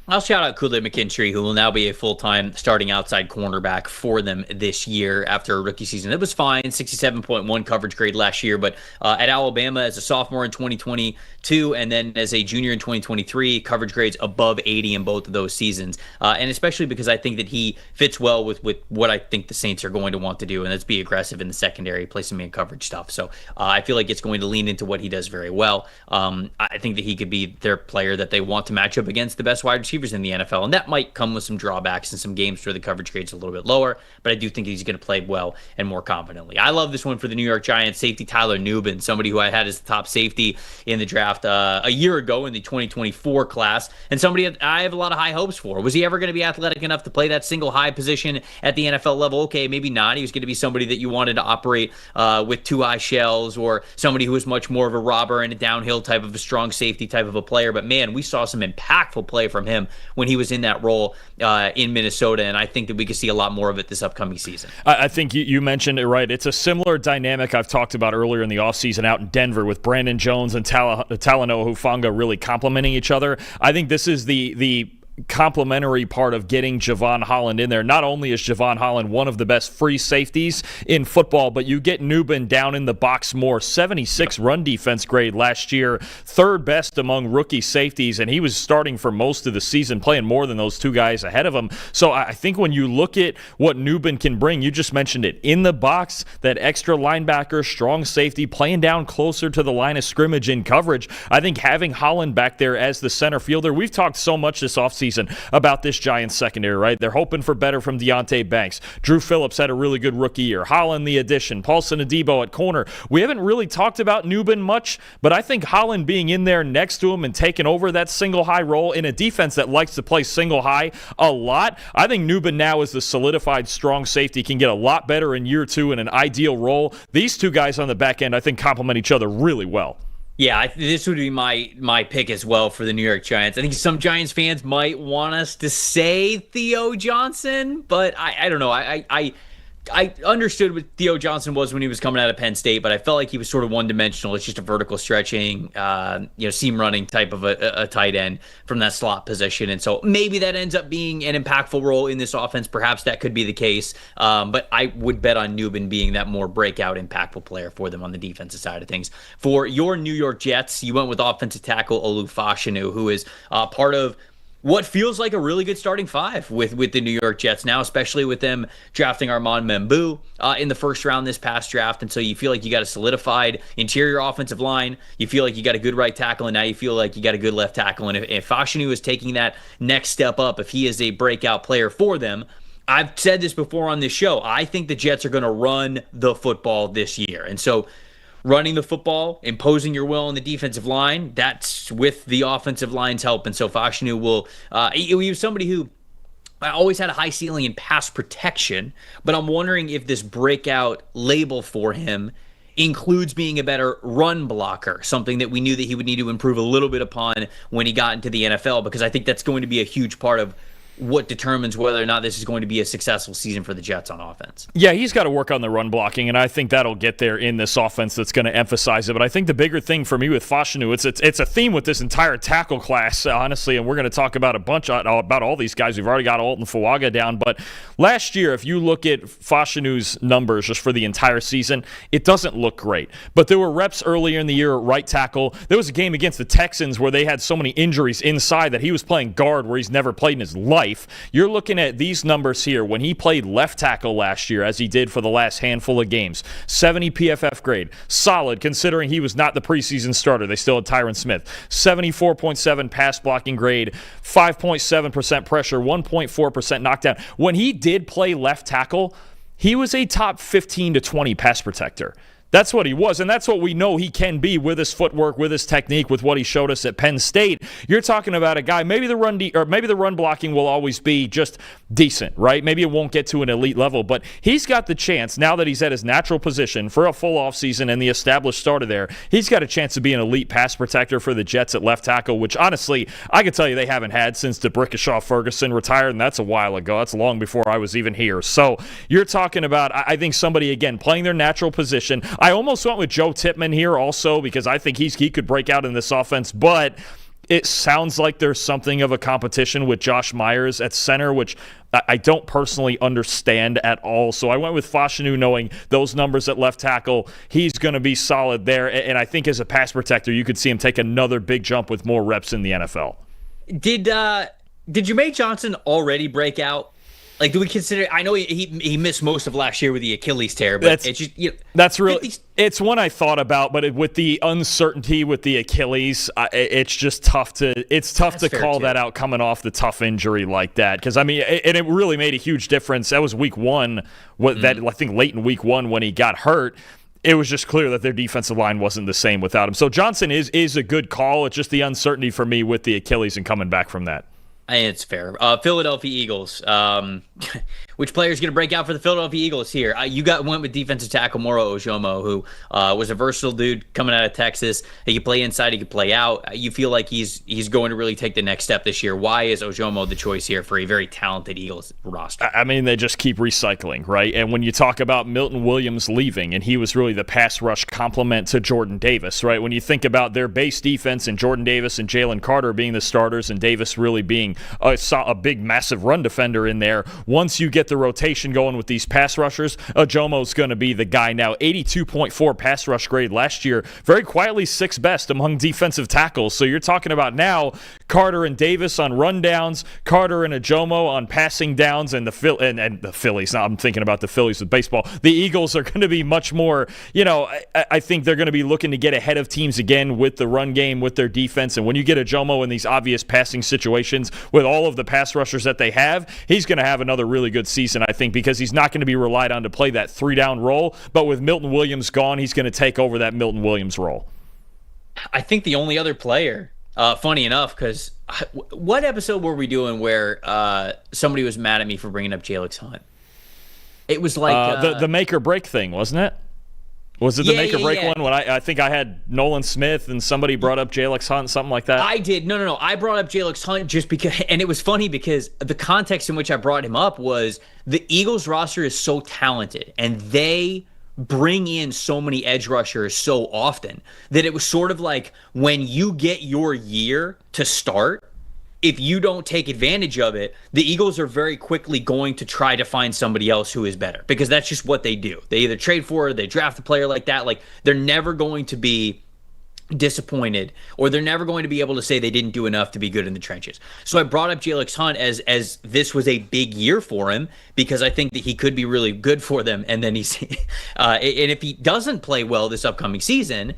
I'll shout out Kool-Aid McKinstry, who will now be a full-time starting outside cornerback for them this year after a rookie season. It was fine, 67.1 coverage grade last year, but at Alabama as a sophomore in 2022 and then as a junior in 2023, coverage grades above 80 in both of those seasons. And especially because I think that he fits well with what I think the Saints are going to want to do, and that's be aggressive in the secondary, play some man-coverage stuff. So I feel like it's going to lean into what he does very well. I think that he could be their player that they want to match up against the best wide receiver in the NFL, and that might come with some drawbacks in some games where the coverage grade's a little bit lower, but I do think he's going to play well and more confidently. I love this one for the New York Giants. Safety Tyler Nubin, somebody who I had as the top safety in the draft a year ago in the 2024 class, and somebody I have a lot of high hopes for. Was he ever going to be athletic enough to play that single high position at the NFL level? Okay, maybe not. He was going to be somebody that you wanted to operate with two high shells, or somebody who was much more of a robber and a downhill type of a strong safety type of a player. But man, we saw some impactful play from him when he was in that role in Minnesota, and I think that we could see a lot more of it this upcoming season. I think you mentioned it right. It's a similar dynamic I've talked about earlier in the offseason out in Denver with Brandon Jones and Talanoa Hufanga really complementing each other. I think this is the complementary part of getting Javon Holland in there. Not only is Javon Holland one of the best free safeties in football, but you get Nubin down in the box more. 76 run defense grade last year, third best among rookie safeties, and he was starting for most of the season, playing more than those two guys ahead of him. So I think when you look at what Nubin can bring, you just mentioned it, in the box, that extra linebacker, strong safety, playing down closer to the line of scrimmage in coverage. I think having Holland back there as the center fielder, we've talked so much this offseason about this Giants secondary, right? They're hoping for better from Deontay Banks. Drew Phillips had a really good rookie year. Holland, the addition. Paulson Adebo at corner. We haven't really talked about Nubin much, but I think Holland being in there next to him and taking over that single high role in a defense that likes to play single high a lot, I think Nubin now is the solidified strong safety, can get a lot better in year 2 in an ideal role. These two guys on the back end, I think, complement each other really well. Yeah, this would be my pick as well for the New York Giants. I think some Giants fans might want us to say Theo Johnson, but I don't know. I understood what Theo Johnson was when he was coming out of Penn State, but I felt like he was sort of one-dimensional. It's just a vertical stretching, seam running type of a tight end from that slot position. And so maybe that ends up being an impactful role in this offense. Perhaps that could be the case. But I would bet on Nubin being that more breakout, impactful player for them on the defensive side of things. For your New York Jets, you went with offensive tackle Olu Fashanu, who is part of what feels like a really good starting five with the New York Jets now, especially with them drafting Armand Membou in the first round this past draft. And so you feel like you got a solidified interior offensive line. You feel like you got a good right tackle, and now you feel like you got a good left tackle. And if Fashanu is taking that next step up, if he is a breakout player for them, I've said this before on this show, I think the Jets are going to run the football this year. And so running the football, imposing your will on the defensive line, that's with the offensive line's help. And so Fashanu will, he was somebody who always had a high ceiling in pass protection, but I'm wondering if this breakout label for him includes being a better run blocker, something that we knew that he would need to improve a little bit upon when he got into the NFL, because I think that's going to be a huge part of what determines whether or not this is going to be a successful season for the Jets on offense. Yeah, he's got to work on the run blocking, and I think that'll get there in this offense that's going to emphasize it. But I think the bigger thing for me with Fashanu, it's a theme with this entire tackle class, honestly, and we're going to talk about about all these guys. We've already got Alton Fuaga down, but last year, if you look at Fashanu's numbers just for the entire season, it doesn't look great. But there were reps earlier in the year at right tackle. There was a game against the Texans where they had so many injuries inside that he was playing guard where he's never played in his life. You're looking at these numbers here when he played left tackle last year, as he did for the last handful of games. 70 PFF grade. Solid, considering he was not the preseason starter. They still had Tyron Smith. 74.7 pass blocking grade. 5.7% pressure. 1.4% knockdown. When he did play left tackle, he was a top 15 to 20 pass protector. That's what he was, and that's what we know he can be with his footwork, with his technique, with what he showed us at Penn State. You're talking about a guy, maybe the run blocking will always be just decent, right? Maybe it won't get to an elite level, but he's got the chance, now that he's at his natural position for a full offseason and the established starter there, he's got a chance to be an elite pass protector for the Jets at left tackle, which honestly, I can tell you they haven't had since DeBrickashaw Ferguson retired, and that's a while ago. That's long before I was even here. So you're talking about, I think, somebody, again, playing their natural position. I almost went with Joe Tippmann here also because I think he could break out in this offense, but it sounds like there's something of a competition with Josh Myers at center, which I don't personally understand at all. So I went with Fashanu knowing those numbers at left tackle. He's going to be solid there, and I think as a pass protector, you could see him take another big jump with more reps in the NFL. Did Jermaine Johnson already break out? Like, do we consider? I know he missed most of last year with the Achilles tear, but it's just that's really it's one I thought about, but with the uncertainty with the Achilles, it's just tough to call that out coming off the tough injury like that. Because I mean, it really made a huge difference. That was week one. I think late in week one when he got hurt. It was just clear that their defensive line wasn't the same without him. So Johnson is a good call. It's just the uncertainty for me with the Achilles and coming back from that. It's fair. Philadelphia Eagles. Which player is going to break out for the Philadelphia Eagles here? You went with defensive tackle Moro Ojomo, who was a versatile dude coming out of Texas. He could play inside, he could play out. You feel like he's going to really take the next step this year. Why is Ojomo the choice here for a very talented Eagles roster? I mean, they just keep recycling, right? And when you talk about Milton Williams leaving, and he was really the pass rush complement to Jordan Davis, right? When you think about their base defense and Jordan Davis and Jalen Carter being the starters and Davis really being a big, massive run defender in there, once you get the rotation going with these pass rushers, Ojomo's going to be the guy now. 82.4 pass rush grade last year, very quietly sixth best among defensive tackles. So you're talking about now Carter and Davis on rundowns, Carter and Ojomo on passing downs, and the Phillies. Now I'm thinking about the Phillies with baseball. The Eagles are going to be much more, I think they're going to be looking to get ahead of teams again with the run game, with their defense. And when you get Ojomo in these obvious passing situations with all of the pass rushers that they have, he's going to have another really good season, I think, because he's not going to be relied on to play that 3-down role. But with Milton Williams gone, he's going to take over that Milton Williams role. I think the only other player, funny enough, because what episode were we doing where somebody was mad at me for bringing up Jalix Hunt? It was like the make or break thing, wasn't it? Was it the make or break one when I think I had Nolan Smith and somebody brought up Jalix Hunt, something like that? I did. No. I brought up Jalix Hunt just because, and it was funny because the context in which I brought him up was the Eagles roster is so talented and they bring in so many edge rushers so often that it was sort of like when you get your year to start, if you don't take advantage of it, the Eagles are very quickly going to try to find somebody else who is better because that's just what they do. They either trade for it, they draft a player like that. Like, they're never going to be disappointed, or they're never going to be able to say they didn't do enough to be good in the trenches. So I brought up Jalix Hunt as this was a big year for him because I think that he could be really good for them. And then he's and if he doesn't play well this upcoming season,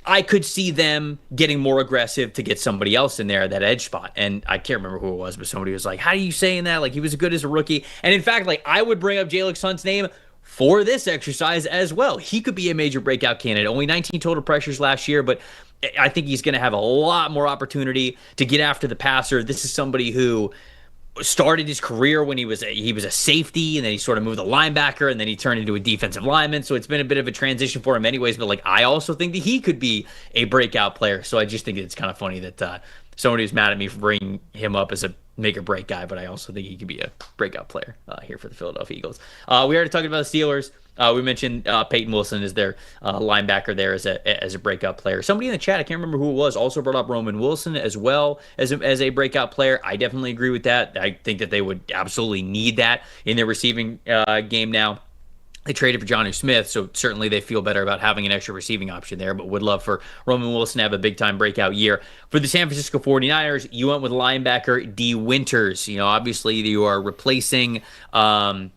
I could see them getting more aggressive to get somebody else in there at that edge spot. And I can't remember who it was, but somebody was like, how are you saying that? Like, he was as good as a rookie. And in fact, like, I would bring up Jalix Hunt's name for this exercise as well. He could be a major breakout candidate. Only 19 total pressures last year, but I think he's going to have a lot more opportunity to get after the passer. This is somebody who started his career when he was a safety, and then he sort of moved to linebacker, and then he turned into a defensive lineman. So it's been a bit of a transition for him anyways. But like, I also think that he could be a breakout player. So I just think it's kind of funny that somebody was mad at me for bringing him up as a make or break guy, but I also think he could be a breakout player here for the Philadelphia Eagles. We already talked about the Steelers. We mentioned Peyton Wilson as their linebacker there as a breakout player. Somebody in the chat, I can't remember who it was, also brought up Roman Wilson as well as a breakout player. I definitely agree with that. I think that they would absolutely need that in their receiving game now. They traded for Jonnu Smith, so certainly they feel better about having an extra receiving option there, but would love for Roman Wilson to have a big-time breakout year. For the San Francisco 49ers, you went with linebacker D. Winters. You know, obviously you are replacing who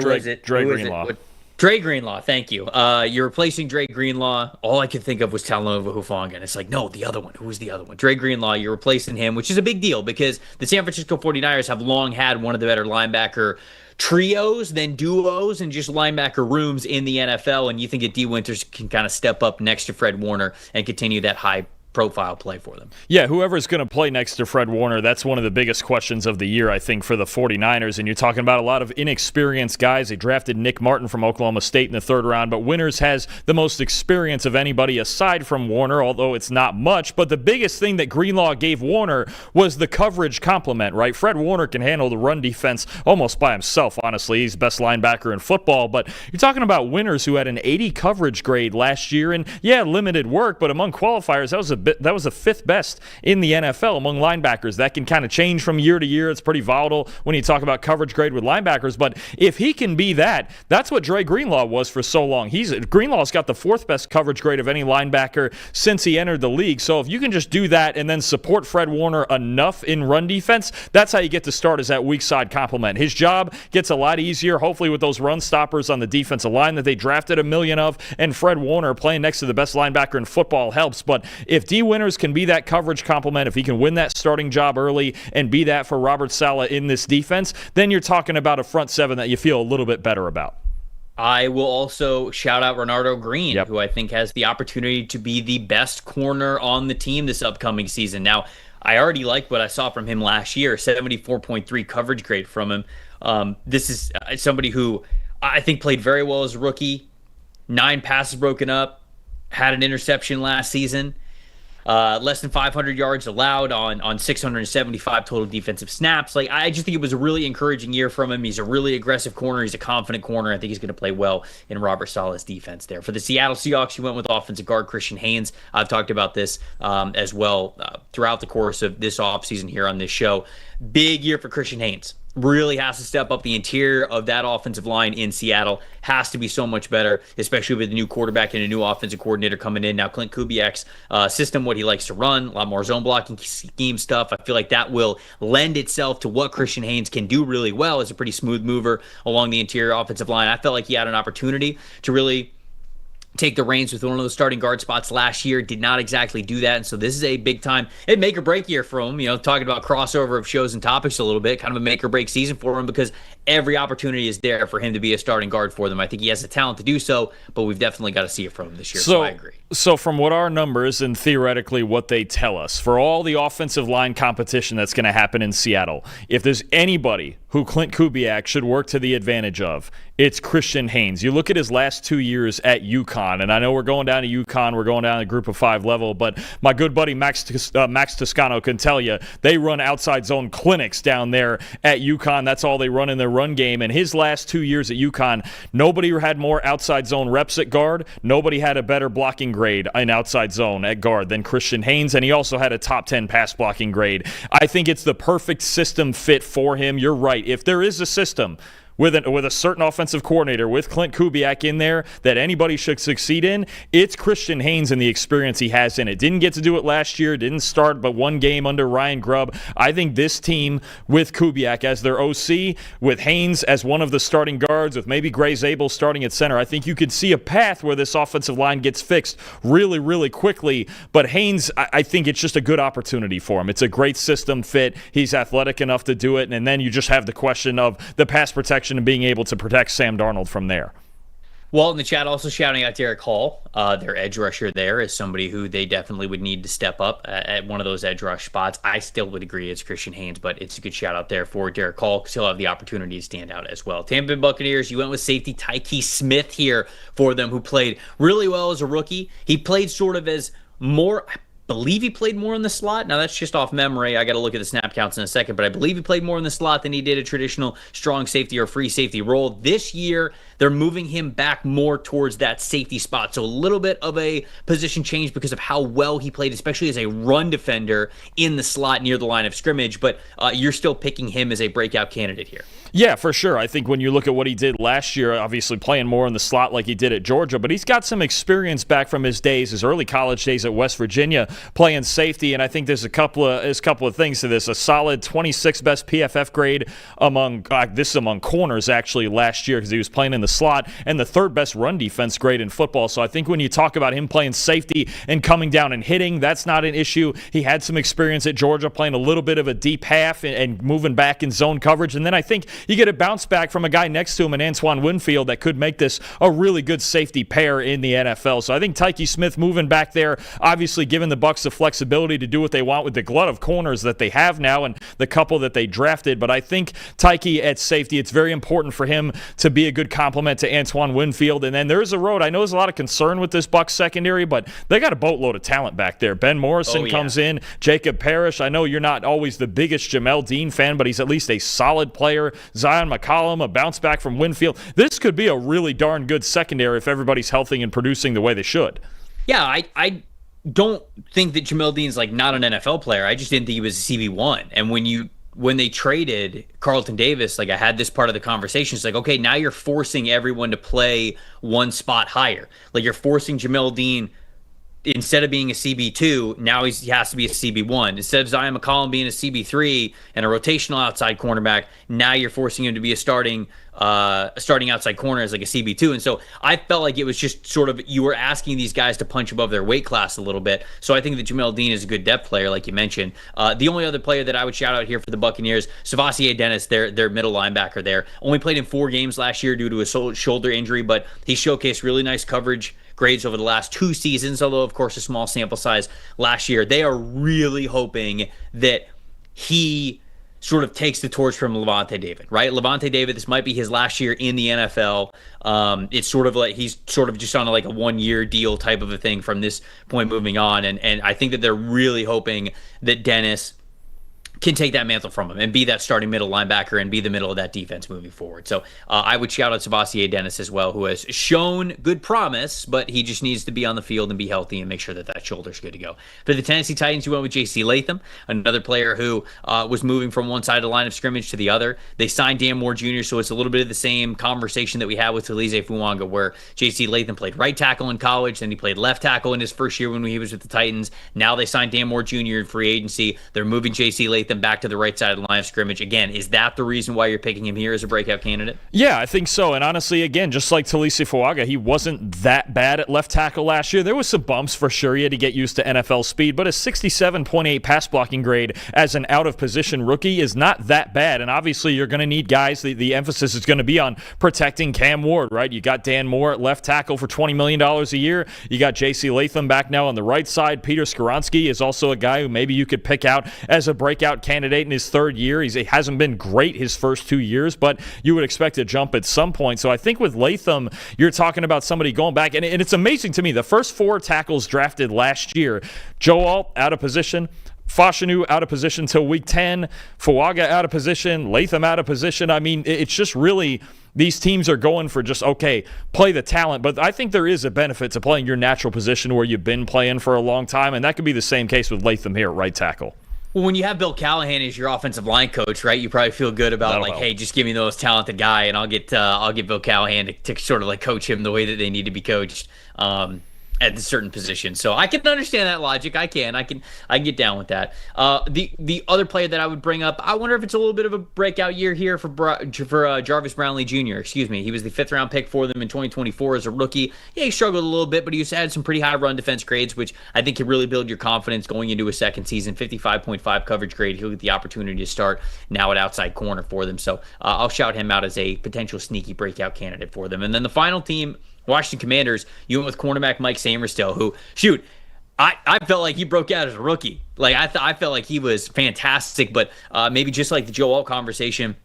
is it? Dre Greenlaw. Dre Greenlaw, thank you. You're replacing Dre Greenlaw. All I could think of was Talanoa Hufanga. And it's like, no, the other one. Who was the other one? Dre Greenlaw, you're replacing him, which is a big deal because the San Francisco 49ers have long had one of the better linebacker trios, then duos, and just linebacker rooms in the NFL. And you think that D. Winters can kind of step up next to Fred Warner and continue that high profile play for them. Yeah, whoever's going to play next to Fred Warner, that's one of the biggest questions of the year, I think, for the 49ers. And you're talking about a lot of inexperienced guys. They drafted Nick Martin from Oklahoma State in the third round, but Winters has the most experience of anybody aside from Warner, although it's not much. But the biggest thing that Greenlaw gave Warner was the coverage complement, right? Fred Warner can handle the run defense almost by himself, honestly. He's the best linebacker in football. But you're talking about Winters, who had an 80 coverage grade last year. And yeah, limited work, but among qualifiers, that was the fifth best in the NFL among linebackers. That can kind of change from year to year. It's pretty volatile when you talk about coverage grade with linebackers. But if he can be that, that's what Dre Greenlaw was for so long. Greenlaw's got the fourth best coverage grade of any linebacker since he entered the league. So if you can just do that and then support Fred Warner enough in run defense, that's how you get to start, as that weak side complement. His job gets a lot easier, hopefully, with those run stoppers on the defensive line that they drafted a million of, and Fred Warner playing next to the best linebacker in football helps. But if D. Winters can be that coverage complement, if he can win that starting job early and be that for Robert Saleh in this defense, then you're talking about a front seven that you feel a little bit better about. I will also shout out Renardo Green, who I think has the opportunity to be the best corner on the team this upcoming season. Now, I already like what I saw from him last year, 74.3 coverage grade from him. This is somebody who I think played very well as a rookie, 9 passes broken up, had an interception last season. Less than 500 yards allowed on 675 total defensive snaps. Like, I just think it was a really encouraging year from him. He's a really aggressive corner. He's a confident corner. I think he's going to play well in Robert Saleh's defense there. For the Seattle Seahawks, you went with offensive guard Christian Haynes. I've talked about this as well throughout the course of this offseason here on this show. Big year for Christian Haynes. Really has to step up. The interior of that offensive line in Seattle has to be so much better, especially with a new quarterback and a new offensive coordinator coming in. Now, Clint Kubiak's system, what he likes to run, a lot more zone blocking scheme stuff. I feel like that will lend itself to what Christian Haynes can do really well as a pretty smooth mover along the interior offensive line. I felt like he had an opportunity to really take the reins with one of those starting guard spots last year. Did not exactly do that, and so this is a big time make or break year for him. You know, talking about crossover of shows and topics a little bit, kind of a make or break season for him because every opportunity is there for him to be a starting guard for them. I think he has the talent to do so, but we've definitely got to see it from him this year. So I agree. So from what our numbers and theoretically what they tell us, for all the offensive line competition that's going to happen in Seattle, if there's anybody who Clint Kubiak should work to the advantage of, it's Christian Haynes. You look at his last 2 years at UConn, and I know we're going down to UConn, we're going down to Group of 5 level, but my good buddy Max Toscano can tell you they run outside zone clinics down there at UConn. That's all they run in their run game. And his last 2 years at UConn, nobody had more outside zone reps at guard. Nobody had a better blocking grade in outside zone at guard than Christian Haynes, and he also had a top 10 pass blocking grade. I think it's the perfect system fit for him. You're right. If there is a system with a certain offensive coordinator, with Clint Kubiak in there, that anybody should succeed in, it's Christian Haynes and the experience he has in it. Didn't get to do it last year, didn't start but one game under Ryan Grubb. I think this team, with Kubiak as their OC, with Haynes as one of the starting guards, with maybe Gray Zabel starting at center, I think you could see a path where this offensive line gets fixed really, really quickly. But Haynes, I think it's just a good opportunity for him. It's a great system fit. He's athletic enough to do it, and then you just have the question of the pass protection and being able to protect Sam Darnold from there. Well, in the chat, also shouting out Derek Hall, their edge rusher there, is somebody who they definitely would need to step up at one of those edge rush spots. I still would agree it's Christian Haynes, but it's a good shout out there for Derek Hall because he'll have the opportunity to stand out as well. Tampa Bay Buccaneers, you went with safety Tyke Smith here for them, who played really well as a rookie. He played sort of as more... I believe he played more in the slot. Now, that's just off memory. I got to look at the snap counts in a second, but I believe he played more in the slot than he did a traditional strong safety or free safety role. This year, they're moving him back more towards that safety spot. So a little bit of a position change because of how well he played, especially as a run defender in the slot near the line of scrimmage. But you're still picking him as a breakout candidate here. Yeah, for sure. I think when you look at what he did last year, obviously playing more in the slot like he did at Georgia, but he's got some experience back from his early college days at West Virginia playing safety, and I think there's a couple of things to this. A solid 26th best PFF grade among corners actually last year because he was playing in the slot, and the third best run defense grade in football. So I think when you talk about him playing safety and coming down and hitting, that's not an issue. He had some experience at Georgia playing a little bit of a deep half and moving back in zone coverage, and then I think you get a bounce back from a guy next to him in Antoine Winfield that could make this a really good safety pair in the NFL. So I think Tyke Smith moving back there, obviously giving the Bucs the flexibility to do what they want with the glut of corners that they have now and the couple that they drafted. But I think Tyke at safety, it's very important for him to be a good complement to Antoine Winfield. And then there's a road. I know there's a lot of concern with this Bucs secondary, but they got a boatload of talent back there. Ben Morrison comes in, Jacob Parrish. I know you're not always the biggest Jamel Dean fan, but he's at least a solid player. Zion McCollum, a bounce back from Winfield. This could be a really darn good secondary if everybody's healthy and producing the way they should. Yeah, I don't think that Jamel Dean's like not an NFL player. I just didn't think he was a CB1. And when they traded Carlton Davis, like I had this part of the conversation. It's like, okay, now you're forcing everyone to play one spot higher. Like you're forcing Jamel Dean, instead of being a CB2, now he has to be a CB1. Instead of Zion McCollum being a CB3 and a rotational outside cornerback, now you're forcing him to be a starting outside corner as like a CB2. And so I felt like it was just sort of, you were asking these guys to punch above their weight class a little bit. So I think that Jamel Dean is a good depth player, like you mentioned. The only other player that I would shout out here for the Buccaneers, Savasier Dennis, their middle linebacker there. Only played in 4 games last year due to a shoulder injury, but he showcased really nice coverage grades over the last 2 seasons, although of course a small sample size last year. They are really hoping that he sort of takes the torch from Levante David, right? Levante David, this might be his last year in the NFL. It's sort of like he's sort of just on like a 1-year deal type of a thing from this point moving on. And I think that they're really hoping that Dennis can take that mantle from him and be that starting middle linebacker and be the middle of that defense moving forward. So I would shout out Savasier Dennis as well, who has shown good promise, but he just needs to be on the field and be healthy and make sure that that shoulder's good to go. For the Tennessee Titans, you went with J.C. Latham, another player who was moving from one side of the line of scrimmage to the other. They signed Dan Moore Jr., so it's a little bit of the same conversation that we had with Talize Fuanga, where J.C. Latham played right tackle in college, then he played left tackle in his first year when he was with the Titans. Now they signed Dan Moore Jr. in free agency. They're moving J.C. Latham back to the right side of the line of scrimmage. Again, is that the reason why you're picking him here as a breakout candidate? Yeah, I think so. And honestly, again, just like Talize Fuaga, he wasn't that bad at left tackle last year. There was some bumps for sure. He had to get used to NFL speed, but a 67.8 pass blocking grade as an out-of-position rookie is not that bad. And obviously, you're going to need guys. The emphasis is going to be on protecting Cam Ward, right? You got Dan Moore at left tackle for $20 million a year. You got J.C. Latham back now on the right side. Peter Skoronski is also a guy who maybe you could pick out as a breakout candidate in his third year. He hasn't been great his first 2 years, but you would expect a jump at some point. So I think with Latham, you're talking about somebody going back, and it's amazing to me. The first 4 tackles drafted last year, Joe Alt out of position, Fashanu out of position till week 10, Fuaga out of position, Latham out of position. I mean, it's just really, these teams are going for just, okay, play the talent. But I think there is a benefit to playing your natural position where you've been playing for a long time, and that could be the same case with Latham here at right tackle. Well, when you have Bill Callahan as your offensive line coach, right, you probably feel good about That'll like, help. hey, just give me the most talented guy, and I'll get Bill Callahan to sort of like coach him the way that they need to be coached at a certain position. So I can understand that logic. I can get down with that. The other player that I would bring up, I wonder if it's a little bit of a breakout year here for Jarvis Brownlee Jr. Excuse me. He was the 5th round pick for them in 2024 as a rookie. Yeah, he struggled a little bit, but he had some pretty high run defense grades, which I think can really build your confidence going into a second season. 55.5 coverage grade. He'll get the opportunity to start now at outside corner for them. So I'll shout him out as a potential sneaky breakout candidate for them. And then the final team Washington Commanders, you went with cornerback Mike Sainristil, who, shoot, I felt like he broke out as a rookie. Like, I felt like he was fantastic, but maybe just like the Joe Alt conversation,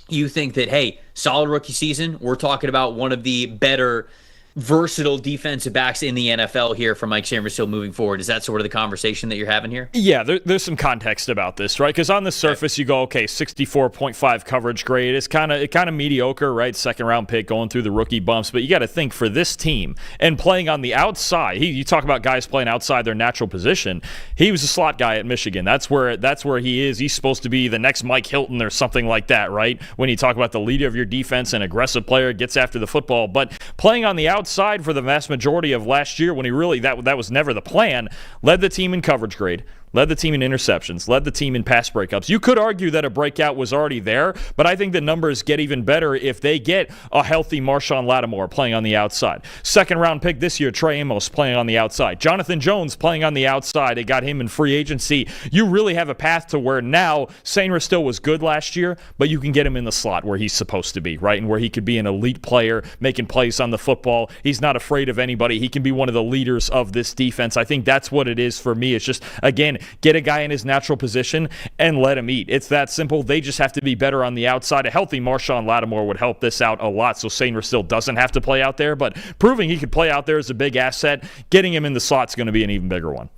you think that, hey, solid rookie season. We're talking about one of the better versatile defensive backs in the NFL here for Mike Sainristil moving forward. Is that sort of the conversation that you're having here? Yeah, there's some context about this, right? Because on the surface, you go, okay, 64.5 coverage grade. It's kind of mediocre, right? Second round pick going through the rookie bumps. But you got to think for this team and playing on the outside. You talk about guys playing outside their natural position. He was a slot guy at Michigan. That's where he is. He's supposed to be the next Mike Hilton or something like that, right? When you talk about the leader of your defense, an aggressive player, gets after the football. But playing on the outside for the vast majority of last year, when he really that was never the plan, led the team in coverage grade, led the team in interceptions, led the team in pass breakups. You could argue that a breakout was already there, but I think the numbers get even better if they get a healthy Marshawn Lattimore playing on the outside. Second round pick this year, Trey Amos playing on the outside. Jonathan Jones playing on the outside. They got him in free agency. You really have a path to where now Sainristil was good last year, but you can get him in the slot where he's supposed to be, right? And where he could be an elite player, making plays on the football. He's not afraid of anybody. He can be one of the leaders of this defense. I think that's what it is for me. It's just, again, get a guy in his natural position and let him eat. It's that simple. They just have to be better on the outside. A healthy Marshawn Lattimore would help this out a lot, so Sainristil doesn't have to play out there, but proving he could play out there is a big asset. Getting him in the slot is going to be an even bigger one.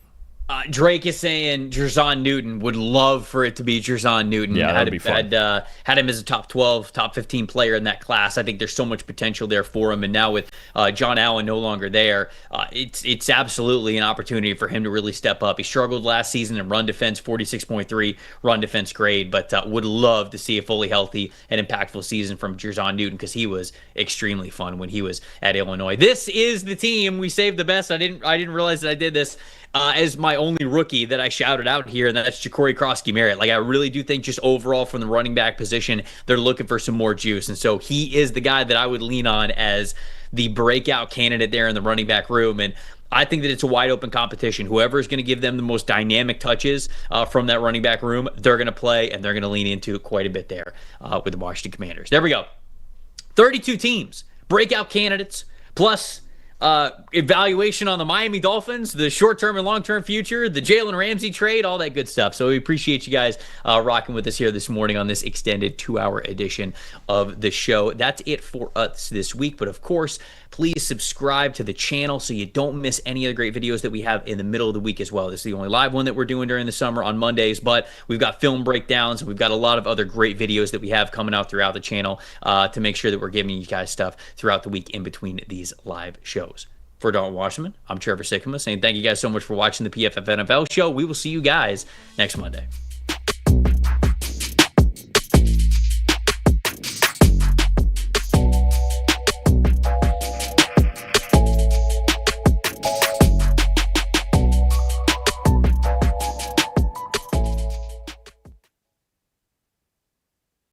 Drake is saying Jerzon Newton. Would love for it to be Jerzon Newton. Yeah, that'd be fun. Had him as a top 12, top 15 player in that class. I think there's so much potential there for him. And now with John Allen no longer there, it's absolutely an opportunity for him to really step up. He struggled last season in run defense, 46.3 run defense grade, but would love to see a fully healthy and impactful season from Jerzon Newton because he was extremely fun when he was at Illinois. This is the team. We saved the best. I didn't realize that I did this. As my only rookie that I shouted out here, and that's Ja'Cory Krosky-Merritt. Like, I really do think just overall from the running back position, they're looking for some more juice. And so he is the guy that I would lean on as the breakout candidate there in the running back room. And I think that it's a wide open competition. Whoever is going to give them the most dynamic touches from that running back room, they're going to play, and they're going to lean into quite a bit there with the Washington Commanders. There we go. 32 teams, breakout candidates, plus evaluation on the Miami Dolphins, the short-term and long-term future, the Jalen Ramsey trade, all that good stuff. So we appreciate you guys rocking with us here this morning on this extended 2-hour edition of the show. That's it for us this week. But of course, please subscribe to the channel so you don't miss any of the great videos that we have in the middle of the week as well. This is the only live one that we're doing during the summer on Mondays, but we've got film breakdowns. We've got a lot of other great videos that we have coming out throughout the channel to make sure that we're giving you guys stuff throughout the week in between these live shows. For Dalton Wasserman, I'm Trevor Sikkema saying thank you guys so much for watching the PFF NFL show. We will see you guys next Monday.